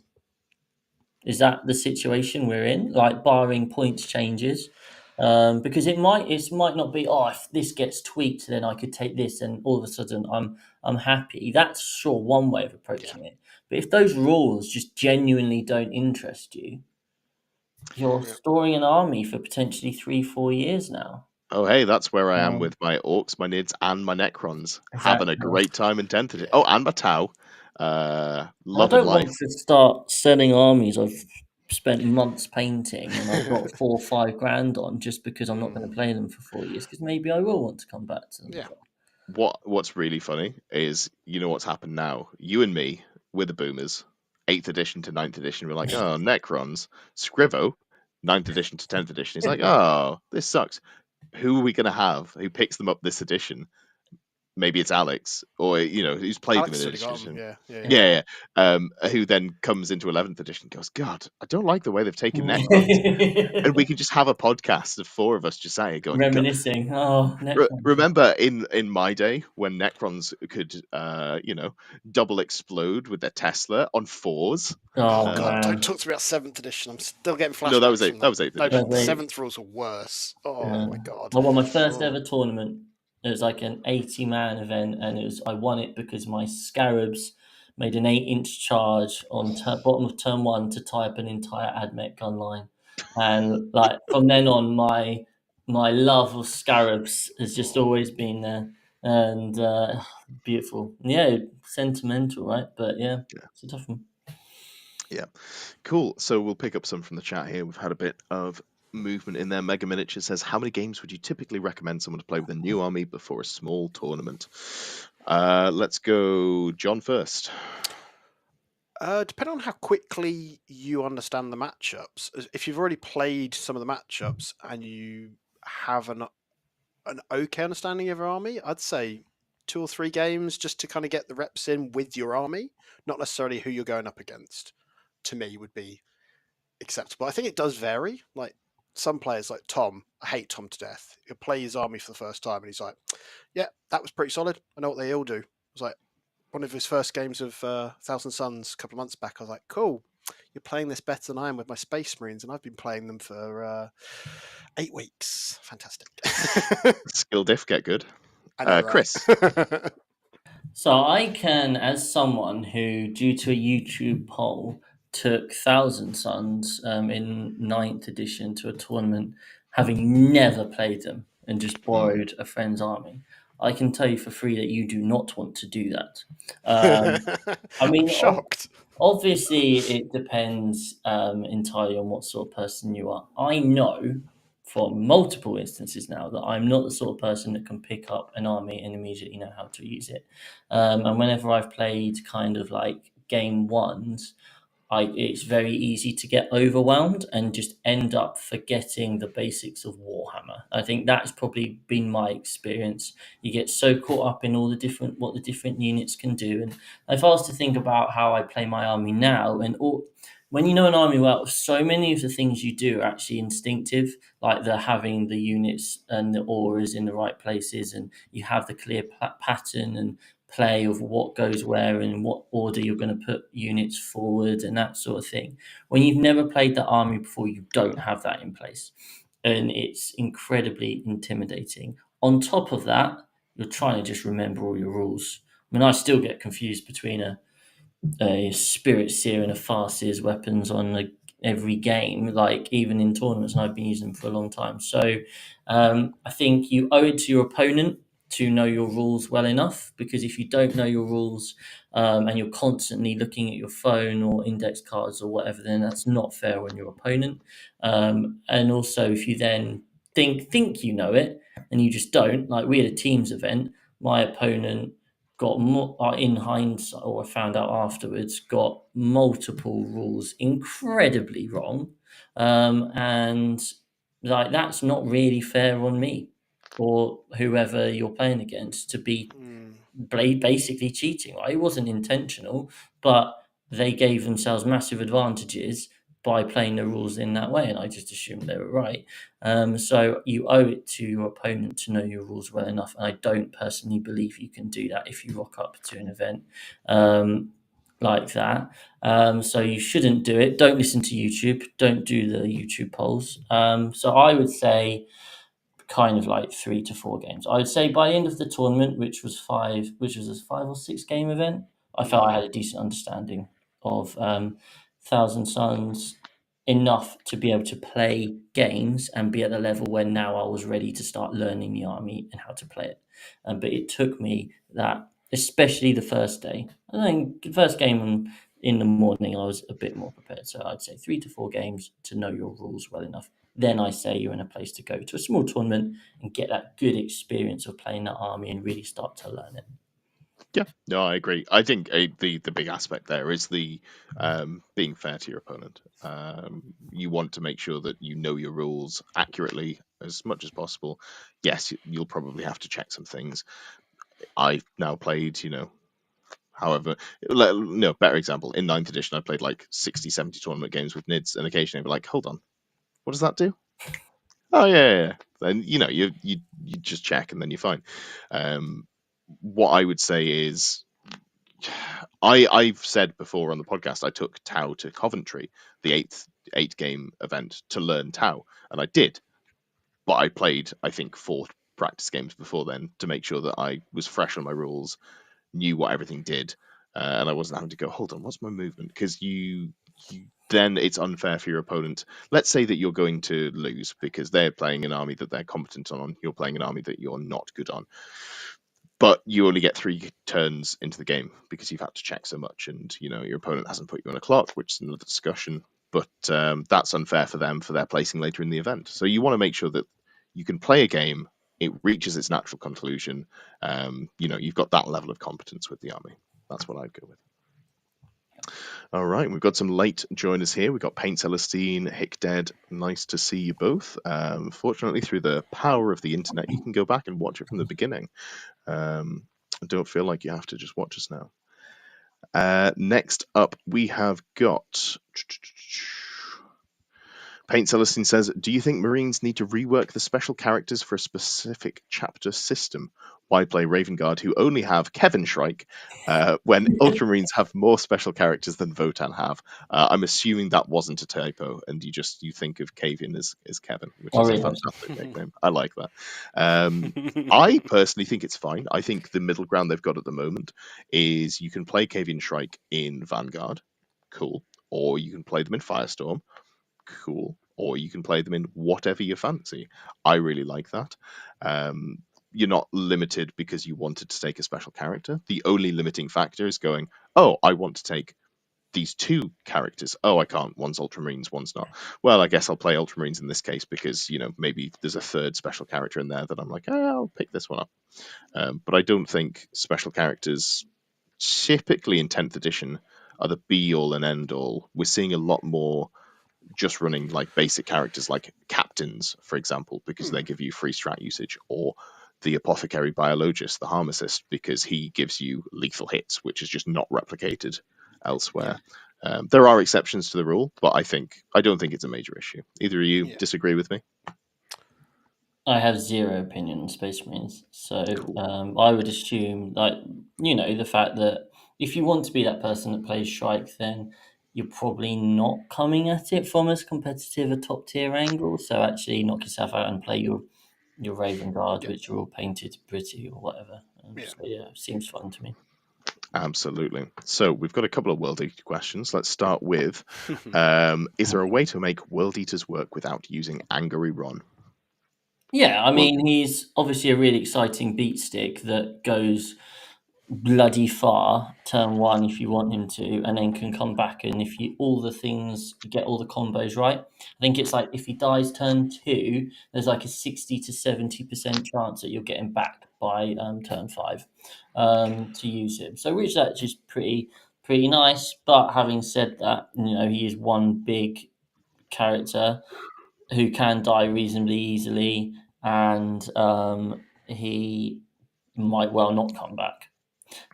Is that the situation we're in? Like barring points changes? Because it might not be, oh, if this gets tweaked, then I could take this, and all of a sudden I'm happy. That's sure one way of approaching it. But if those rules just genuinely don't interest you, you're storing an army for potentially 3-4 years now. Oh, hey, that's where I am with my Orcs, my Nids, and my Necrons. Exactly. Having a great time in 10th edition. Oh, and my Tau. I Loving don't life. want to start selling armies I've spent months painting and I've got 4 or 5 grand on just because I'm not going to play them for 4 years, because maybe I will want to come back to them. Yeah. What's really funny is, you know what's happened now? You and me, we're the boomers. 8th edition to 9th edition, we're like, oh, Necrons. Scrivo, 9th edition to 10th edition, he's like, oh, this sucks. Who are we going to have who picks them up this edition? Maybe it's Alex, or who's played Alex them in edition. edition. Yeah. Who then comes into 11th edition and goes, God, I don't like the way they've taken Necrons. And we could just have a podcast of 4 of us just sat here going, reminiscing. Oh, Necrons. Remember in my day when Necrons could, double explode with their Tesla on 4s? Oh God! Don't talk to me about 7th edition. I'm still getting flashbacks. No, that was 8th edition. No, 7th rules are worse. Oh my God! I won my first ever tournament. It was like an 80-man event, and I won it because my Scarabs made an 8-inch charge on bottom of turn 1 to tie up an entire Admech gun line, and like from then on, my love of Scarabs has just always been there, and beautiful. Yeah, sentimental, right? But yeah, it's a tough one. Yeah, cool. So we'll pick up some from the chat here. We've had a bit of movement in there. Mega Miniature says, how many games would you typically recommend someone to play with a new army before a small tournament? Let's go John first. Depending on how quickly you understand the matchups. If you've already played some of the matchups and you have an okay understanding of your army, I'd say 2 or 3 games just to kind of get the reps in with your army, not necessarily who you're going up against. To me, would be acceptable. I think it does vary. Like some players, like Tom, I hate Tom to death. He'll play his army for the first time, and he's like, "Yeah, that was pretty solid. I know what they all do." I was like, one of his first games of Thousand Suns a couple of months back. I was like, "Cool, you're playing this better than I am with my Space Marines, and I've been playing them for 8 weeks. Fantastic." Skill diff, get good. I know, right? Chris. So I can, as someone who, due to a YouTube poll, took Thousand Suns in 9th edition to a tournament, having never played them and just borrowed a friend's army. I can tell you for free that you do not want to do that. I mean, I'm shocked. obviously, it depends entirely on what sort of person you are. I know from multiple instances now that I'm not the sort of person that can pick up an army and immediately know how to use it. And whenever I've played kind of like game ones, it's very easy to get overwhelmed and just end up forgetting the basics of Warhammer. I think that's probably been my experience. You get so caught up in all the different what the different units can do, and if I was to think about how I play my army now, when you know an army well, so many of the things you do are actually instinctive, like the having the units and the auras in the right places, and you have the clear pattern and play of what goes where and in what order you're going to put units forward and that sort of thing. When you've never played the army before, you don't have that in place, and it's incredibly intimidating. On top of that, you're trying to just remember all your rules. I mean, I still get confused between a spirit seer and a farseer's weapons on every game, like even in tournaments, and I've been using them for a long time. So I think you owe it to your opponent to know your rules well enough, because if you don't know your rules and you're constantly looking at your phone or index cards or whatever, then that's not fair on your opponent. And also, if you then think you know it and you just don't, like we had a teams event, my opponent got more in hindsight, or I found out afterwards, got multiple rules incredibly wrong, and like that's not really fair on me or whoever you're playing against to be basically cheating. Right? It wasn't intentional, but they gave themselves massive advantages by playing the rules in that way, and I just assumed they were right. So you owe it to your opponent to know your rules well enough, and I don't personally believe you can do that if you rock up to an event like that. So you shouldn't do it. Don't listen to YouTube. Don't do the YouTube polls. So I would say kind of like 3 to 4 games. I would say by the end of the tournament, which was a 5 or 6 game event, I felt I had a decent understanding of Thousand Suns, enough to be able to play games and be at the level where now I was ready to start learning the army and how to play it. But it took me that, especially the first day. I think the first game in the morning, I was a bit more prepared. So I'd say 3 to 4 games to know your rules well enough. Then I say you're in a place to go to a small tournament and get that good experience of playing that army and really start to learn it. Yeah, no, I agree. I think the big aspect there is the being fair to your opponent. You want to make sure that you know your rules accurately as much as possible. Yes, you'll probably have to check some things. I've now played, however, no, better example, in 9th edition, I played like 60, 70 tournament games with NIDS, and occasionally I'd be like, hold on, what does that do? Oh, yeah. Then, you just check and then you're fine. What I would say is, I've said before on the podcast, I took Tau to Coventry, the 8-game event, to learn Tau, and I did. But I played, I think, 4 practice games before then to make sure that I was fresh on my rules, knew what everything did, and I wasn't having to go, hold on, what's my movement? Because you then it's unfair for your opponent. Let's say that you're going to lose because they're playing an army that they're competent on, you're playing an army that you're not good on, but you only get 3 turns into the game because you've had to check so much, and your opponent hasn't put you on a clock, which is another discussion. But that's unfair for them for their placing later in the event. So you want to make sure that you can play a game, it reaches its natural conclusion. You've got that level of competence with the army. That's what I'd go with. All right, we've got some late joiners here. We've got Paint Celestine, Hickdead. Nice to see you both. Fortunately, through the power of the internet, you can go back and watch it from the beginning. Don't feel like you have to just watch us now. Next up, we have got Paint Celestine says, do you think Marines need to rework the special characters for a specific chapter system? Why play Raven Guard, who only have Kevin Shrike, when Ultramarines have more special characters than Votan have? I'm assuming that wasn't a typo, and you think of Kavian as Kevin, which is a fantastic nickname. I like that. I personally think it's fine. I think the middle ground they've got at the moment is you can play Kavian Shrike in Vanguard, cool, or you can play them in Firestorm, cool, or you can play them in whatever you fancy. I really like that. You're not limited because you wanted to take a special character. The only limiting factor is going, oh, I want to take these two characters. Oh, I can't. One's Ultramarines, one's not. Well, I guess I'll play Ultramarines in this case because, maybe there's a third special character in there that I'm like, I'll pick this one up. But I don't think special characters, typically in 10th edition, are the be-all and end-all. We're seeing a lot more just running like basic characters like captains, for example, because they give you free strat usage, or the apothecary biologist, the harm assist, because he gives you lethal hits, which is just not replicated elsewhere. There are exceptions to the rule, but I don't think it's a major issue. Either of you disagree with me? I have zero opinion on Space Marines, so Cool. I would assume, the fact that if you want to be that person that plays Shrike, then you're probably not coming at it from as competitive a top tier angle. So actually, knock yourself out and play your Raven Guard, which are all painted pretty or whatever. So it seems fun to me. Absolutely. So we've got a couple of World Eater questions. Let's start with, is there a way to make World Eaters work without using Angry Ron? Yeah, I mean, he's obviously a really exciting beat stick that goes bloody far turn one if you want him to, and then can come back, and if you get all the combos right. I think it's like if he dies turn two, there's like a 60 to 70% chance that you'll get him back by turn five to use him. So which that's just pretty nice. But having said that, he is one big character who can die reasonably easily, and he might well not come back.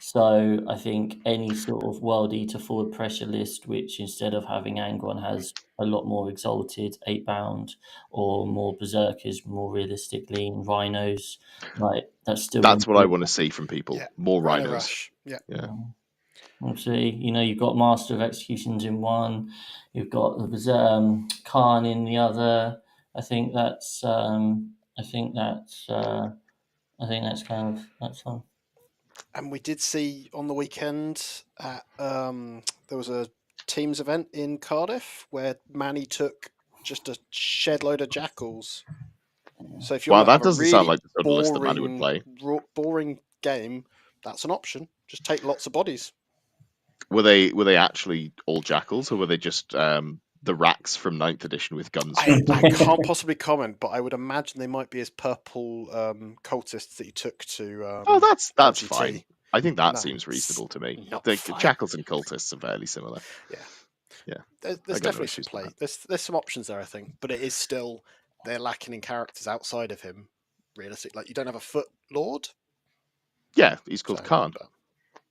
So I think any sort of World Eater forward pressure list, which instead of having Angron has a lot more exalted 8-bound, or more berserkers, more realistically, and rhinos, that's what I want to see from people. More rhinos. Rush. Yeah. Obviously, you've got Master of Executions in one, you've got the Khan in the other. I think that's fun. And we did see on the weekend at there was a teams event in Cardiff where Manny took just a shed load of jackals. So if you want to have a really sound like the sort of list that Manny would play. Boring game, that's an option. Just take lots of bodies. Were they actually all jackals, or were they just the racks from 9th edition with guns? I can't possibly comment, but I would imagine they might be as purple cultists that you took to. That's LGT. Fine. I think that seems reasonable to me. The jackals and cultists are fairly similar. Yeah. There's definitely some play. There's some options there, I think, but it is still they're lacking in characters outside of him. Realistic, like you don't have a Foot Lord. Yeah, he's called Khan.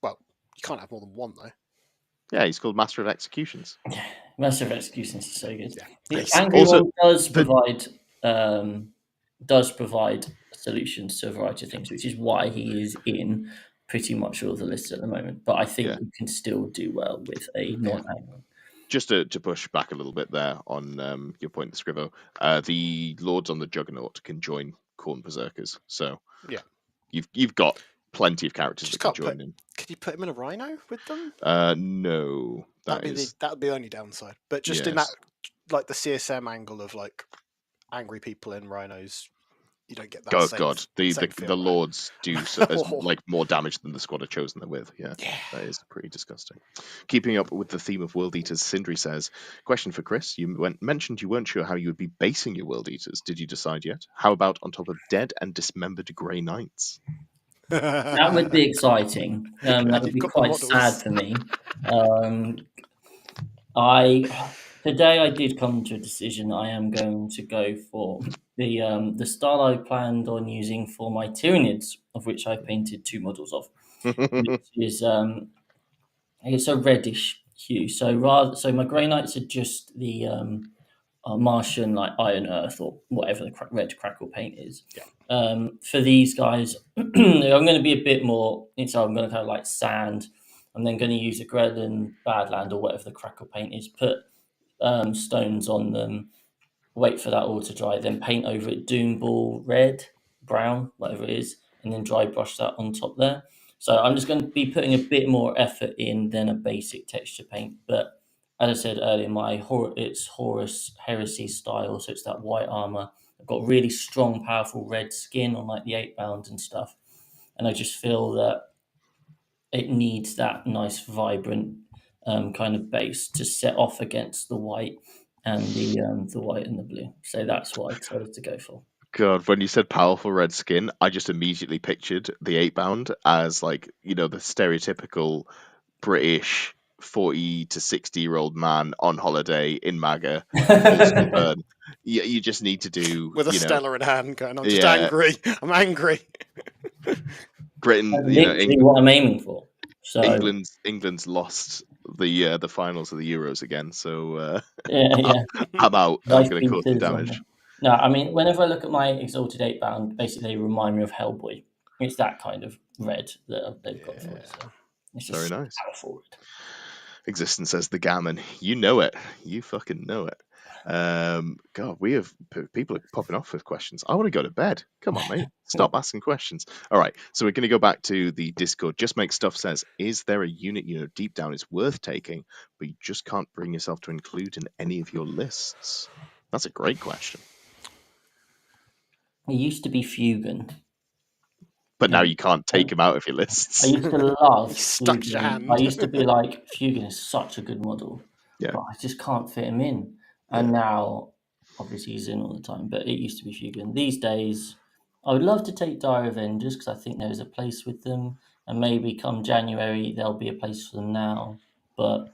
Well, you can't have more than one though. Yeah, he's called Master of Executions. Master of Executions is so good. Yeah. Angry also, does provide solutions to a variety of things, which is why he is in pretty much all of the lists at the moment. But I think you can still do well with a non-angry. Just to push back a little bit there on your point, Scrivo, the Lords on the Juggernaut can join Khorne Berserkers. So you've got plenty of characters that can join in. Could you put him in a rhino with them? No. That'd be the only downside. But just in that, like the CSM angle of like angry people in rhinos, you don't get that. The Lords do like more damage than the squad are chosen they're with. Yeah, that is pretty disgusting. Keeping up with the theme of World Eaters, Sindri says, question for Chris. You mentioned you weren't sure how you would be basing your World Eaters. Did you decide yet? How about on top of dead and dismembered Grey Knights? That would be exciting. That would You've be got the quite sad models. for me. I Today I did come to a decision. I am going to go for the style I planned on using for my Tyranids, of which I painted 2 models of, which is it's a reddish hue. So my Grey Knights are just the Martian, like Iron Earth or whatever the red crackle paint is. Yeah. For these guys, I'm going to be a bit more. So I'm going to kind of like sand. I'm then going to use a Grelin Badland or whatever the crackle paint is. Put stones on them. Wait for that all to dry. Then paint over it Doom Ball red, brown, whatever it is, and then dry brush that on top there. So I'm just going to be putting a bit more effort in than a basic texture paint. But as I said earlier, it's Horus Heresy style, so it's that white armor. I've got really strong, powerful red skin on like the 8 bound and stuff, and I just feel that it needs that nice, vibrant kind of base to set off against the white and the white and the blue. So that's what I decided to go for. God, when you said powerful red skin, I just immediately pictured the 8 bound as like, the stereotypical British 40 to 60-year-old man on holiday in MAGA, full sunburn. You just need to do, With a Stella in hand going, I'm just yeah, angry. I'm angry. Britain, That's literally what I'm aiming for. So England's lost the finals of the Euros again, so yeah. I'm out. I'm Nice going to cause some pieces. damage. No, I mean, whenever I look at my Exalted 8 bound, basically they remind me of Hellboy. It's that kind of red that they've got for it. So it's Very just nice. powerful red. Existence as the gammon. You know it. You fucking know it. God, we have people are popping off with questions. I want to go to bed. Come on, mate. Stop asking questions. All right, so we're going to go back to the Discord. Just Make Stuff says, is there a unit deep down is worth taking, but you just can't bring yourself to include in any of your lists? That's a great question. It used to be Fugan. But now you can't take him out of your lists. I used to love He stuck your Fugan. hand. I used to be like, Fugan is such a good model, Yeah. but I just can't fit him in. And now, obviously, he's in all the time, but it used to be Fugan. These days, I would love to take Dire Avengers because I think there is a place with them, and maybe come January there'll be a place for them now. But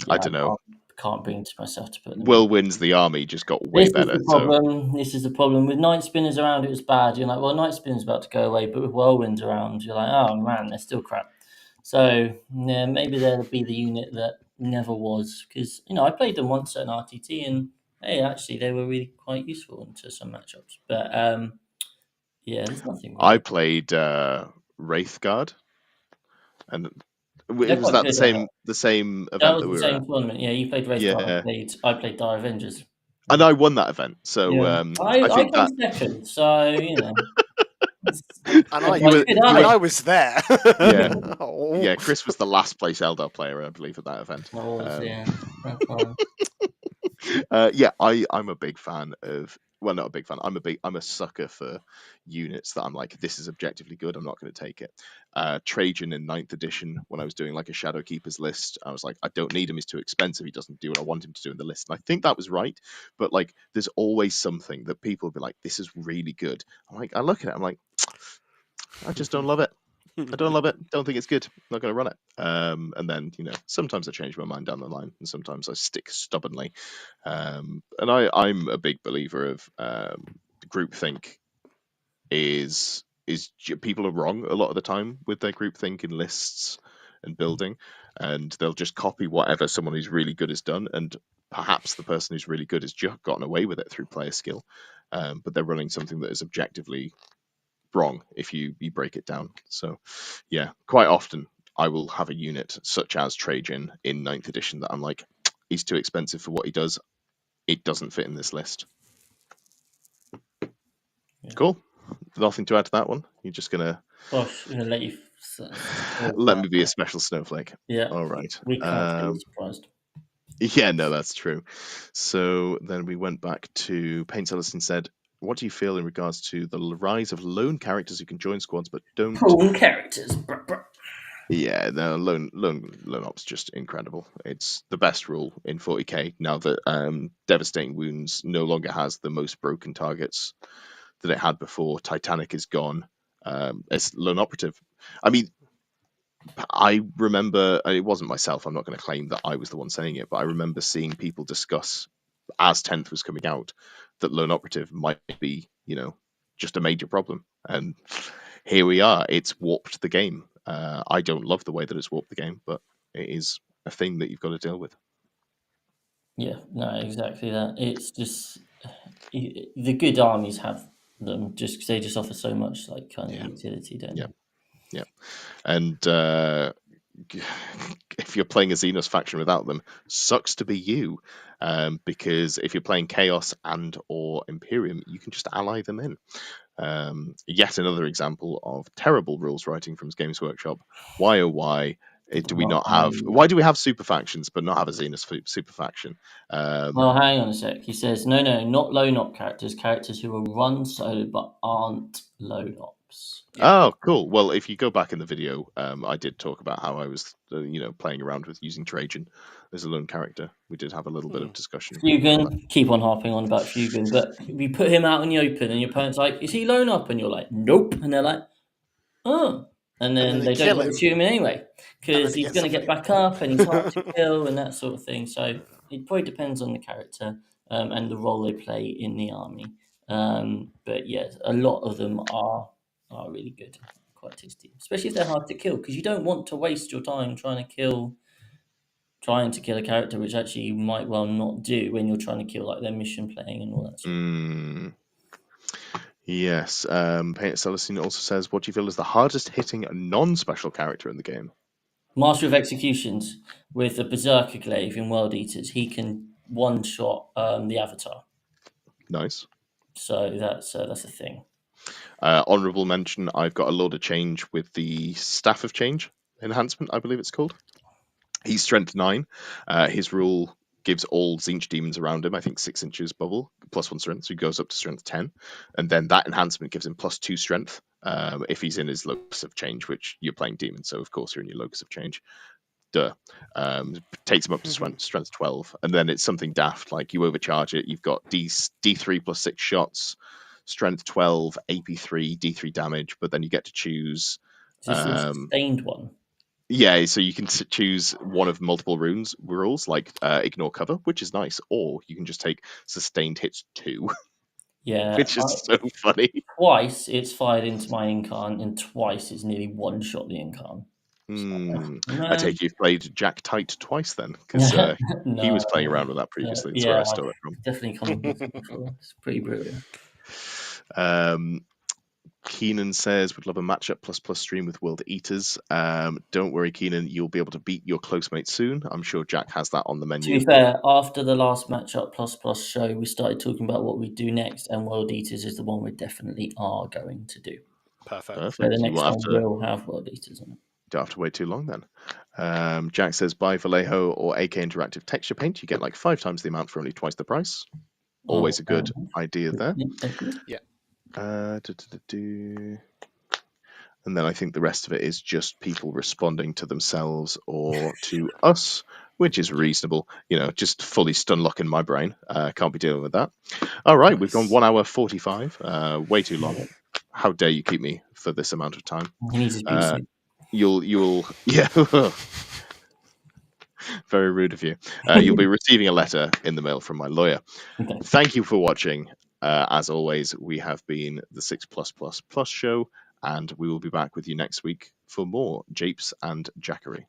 yeah, I don't know. can't bring to myself to put them in. Whirlwind's the army just got way This better. is the problem. This is the problem with Night Spinners around. It was bad. You're like, well, Night Spinner's about to go away, but with Whirlwinds around, you're like, oh man, they're still crap. So yeah, maybe they'll be the unit that never was, because I played them once at an RTT, and hey, actually, they were really quite useful into some matchups. But yeah, there's nothing. Really. I played Wraithguard, and was that the same event That was that we the were same at? tournament. Yeah, you played Wraithguard. I played Dire Avengers. And I won that event, so Yeah. I think I that came second, so And I was there. Yeah. Oh. Yeah, Chris was the last place Eldar player, I believe, at that event. That's fine. Yeah, I'm a big fan of. Well, not a big fan. I'm a sucker for units that I'm like, this is objectively good. I'm not going to take it. Trajan in 9th edition, when I was doing like a Shadowkeepers list, I was like, I don't need him. He's too expensive. He doesn't do what I want him to do in the list. And I think that was right. But like, there's always something that people will be like, this is really good. I'm like, I look at it, I'm like, I just don't love it. I don't love it. Don't think it's good. I'm not going to run it. And then, sometimes I change my mind down the line, and sometimes I stick stubbornly. And I'm a big believer of groupthink. Is people are wrong a lot of the time with their groupthink in lists and building, and they'll just copy whatever someone who's really good has done, and perhaps the person who's really good has just gotten away with it through player skill, but they're running something that is objectively wrong if you break it down. So yeah, quite often I will have a unit such as Trajan in 9th edition that I'm like, he's too expensive for what he does. It doesn't fit in this list. Yeah. Cool. Nothing to add to that one. You're just gonna let you let me be a special snowflake. Yeah. All right. We can't be surprised. Yeah, no, that's true. So then we went back to Paint Ellis and said, what do you feel in regards to the rise of lone characters who can join squads but don't? Lone characters. Yeah, no, lone op's just incredible. It's the best rule in 40k now that Devastating Wounds no longer has the most broken targets that it had before. Titanic is gone. as lone operative. I mean, I remember, it wasn't myself, I'm not going to claim that I was the one saying it, but I remember seeing people discuss, as 10th was coming out, that lone operative might be, just a major problem. And here we are. It's warped the game. I don't love the way that it's warped the game, but it is a thing that you've got to deal with. Yeah, no, exactly that. It's just the good armies have them just because they just offer so much like kind of utility, don't they? Yeah. And if you're playing a Xenos faction without them, sucks to be you, because if you're playing Chaos and or Imperium, you can just ally them in. Yet another example of terrible rules writing from Games Workshop. Why oh why do we not have? Why do we have super factions but not have a Xenos super faction? Well, hang on a sec. He says, no, not lone op characters, characters who are run solo but aren't lone ops. Yeah. Oh, cool. Well, if you go back in the video, I did talk about how I was, playing around with using Trajan as a lone character. We did have a little bit of discussion. Fugan, keep on harping on about Fugan, but we put him out in the open, and your opponent's like, "Is he lone up?" And you're like, "Nope," and they're like, "Oh," and then they don't want to shoot him anyway because he's going to get back up and he's hard to kill and that sort of thing. So it probably depends on the character and the role they play in the army. But yeah, a lot of them are really good, quite tasty, especially if they're hard to kill because you don't want to waste your time trying to kill a character, which actually you might well not do when you're trying to kill like their mission playing and all that stuff. Yes. Painted Celestine also says, what do you feel is the hardest hitting non-special character in the game? Master of Executions with the Berserker Glaive in World Eaters. He can one-shot the Avatar. Nice. So that's a thing. Honourable mention, I've got a Lord of Change with the Staff of Change enhancement, I believe it's called. He's strength 9. His rule gives all Tzeentch demons around him, I think, 6 inches bubble, +1 strength, so he goes up to strength 10. And then that enhancement gives him +2 strength if he's in his locus of change, which you're playing demons, so of course you're in your locus of change. Duh. Takes him up to strength 12. And then it's something daft, like you overcharge it, you've got D3 plus 6 shots, strength 12, AP3, D3 damage, but then you get to choose... Is this a sustained one? Yeah, so you can choose one of multiple rules, like ignore cover, which is nice, or you can just take sustained hits 2, which is so funny. Twice it's fired into my Incarn, and twice it's nearly one-shot the Incarn. I take you've played Jack Tight twice then, because he was playing around with that previously. That's where I stole it from. Definitely come before. It's pretty brutal. Keenan says, would love a matchup ++ stream with World Eaters. Don't worry, Keenan, you'll be able to beat your close mate soon. I'm sure Jack has that on the menu. To be fair, after the last matchup ++ show, we started talking about what we do next, and World Eaters is the one we definitely are going to do. Perfect. So the next one will have World Eaters on it. Don't have to wait too long then. Jack says, buy Vallejo or AK Interactive Texture Paint. You get like 5 times the amount for only twice the price. Always a good idea there. Yeah. And then I think the rest of it is just people responding to themselves or to us, which is reasonable. Just fully stun lock in my brain. Can't be dealing with that. All right, we've gone 1 hour 45. Way too long. How dare you keep me for this amount of time? He needs his PC. You'll yeah. Very rude of you. You'll be receiving a letter in the mail from my lawyer. Okay. Thank you for watching. As always, we have been the 6+++ show, and we will be back with you next week for more Japes and Jackery.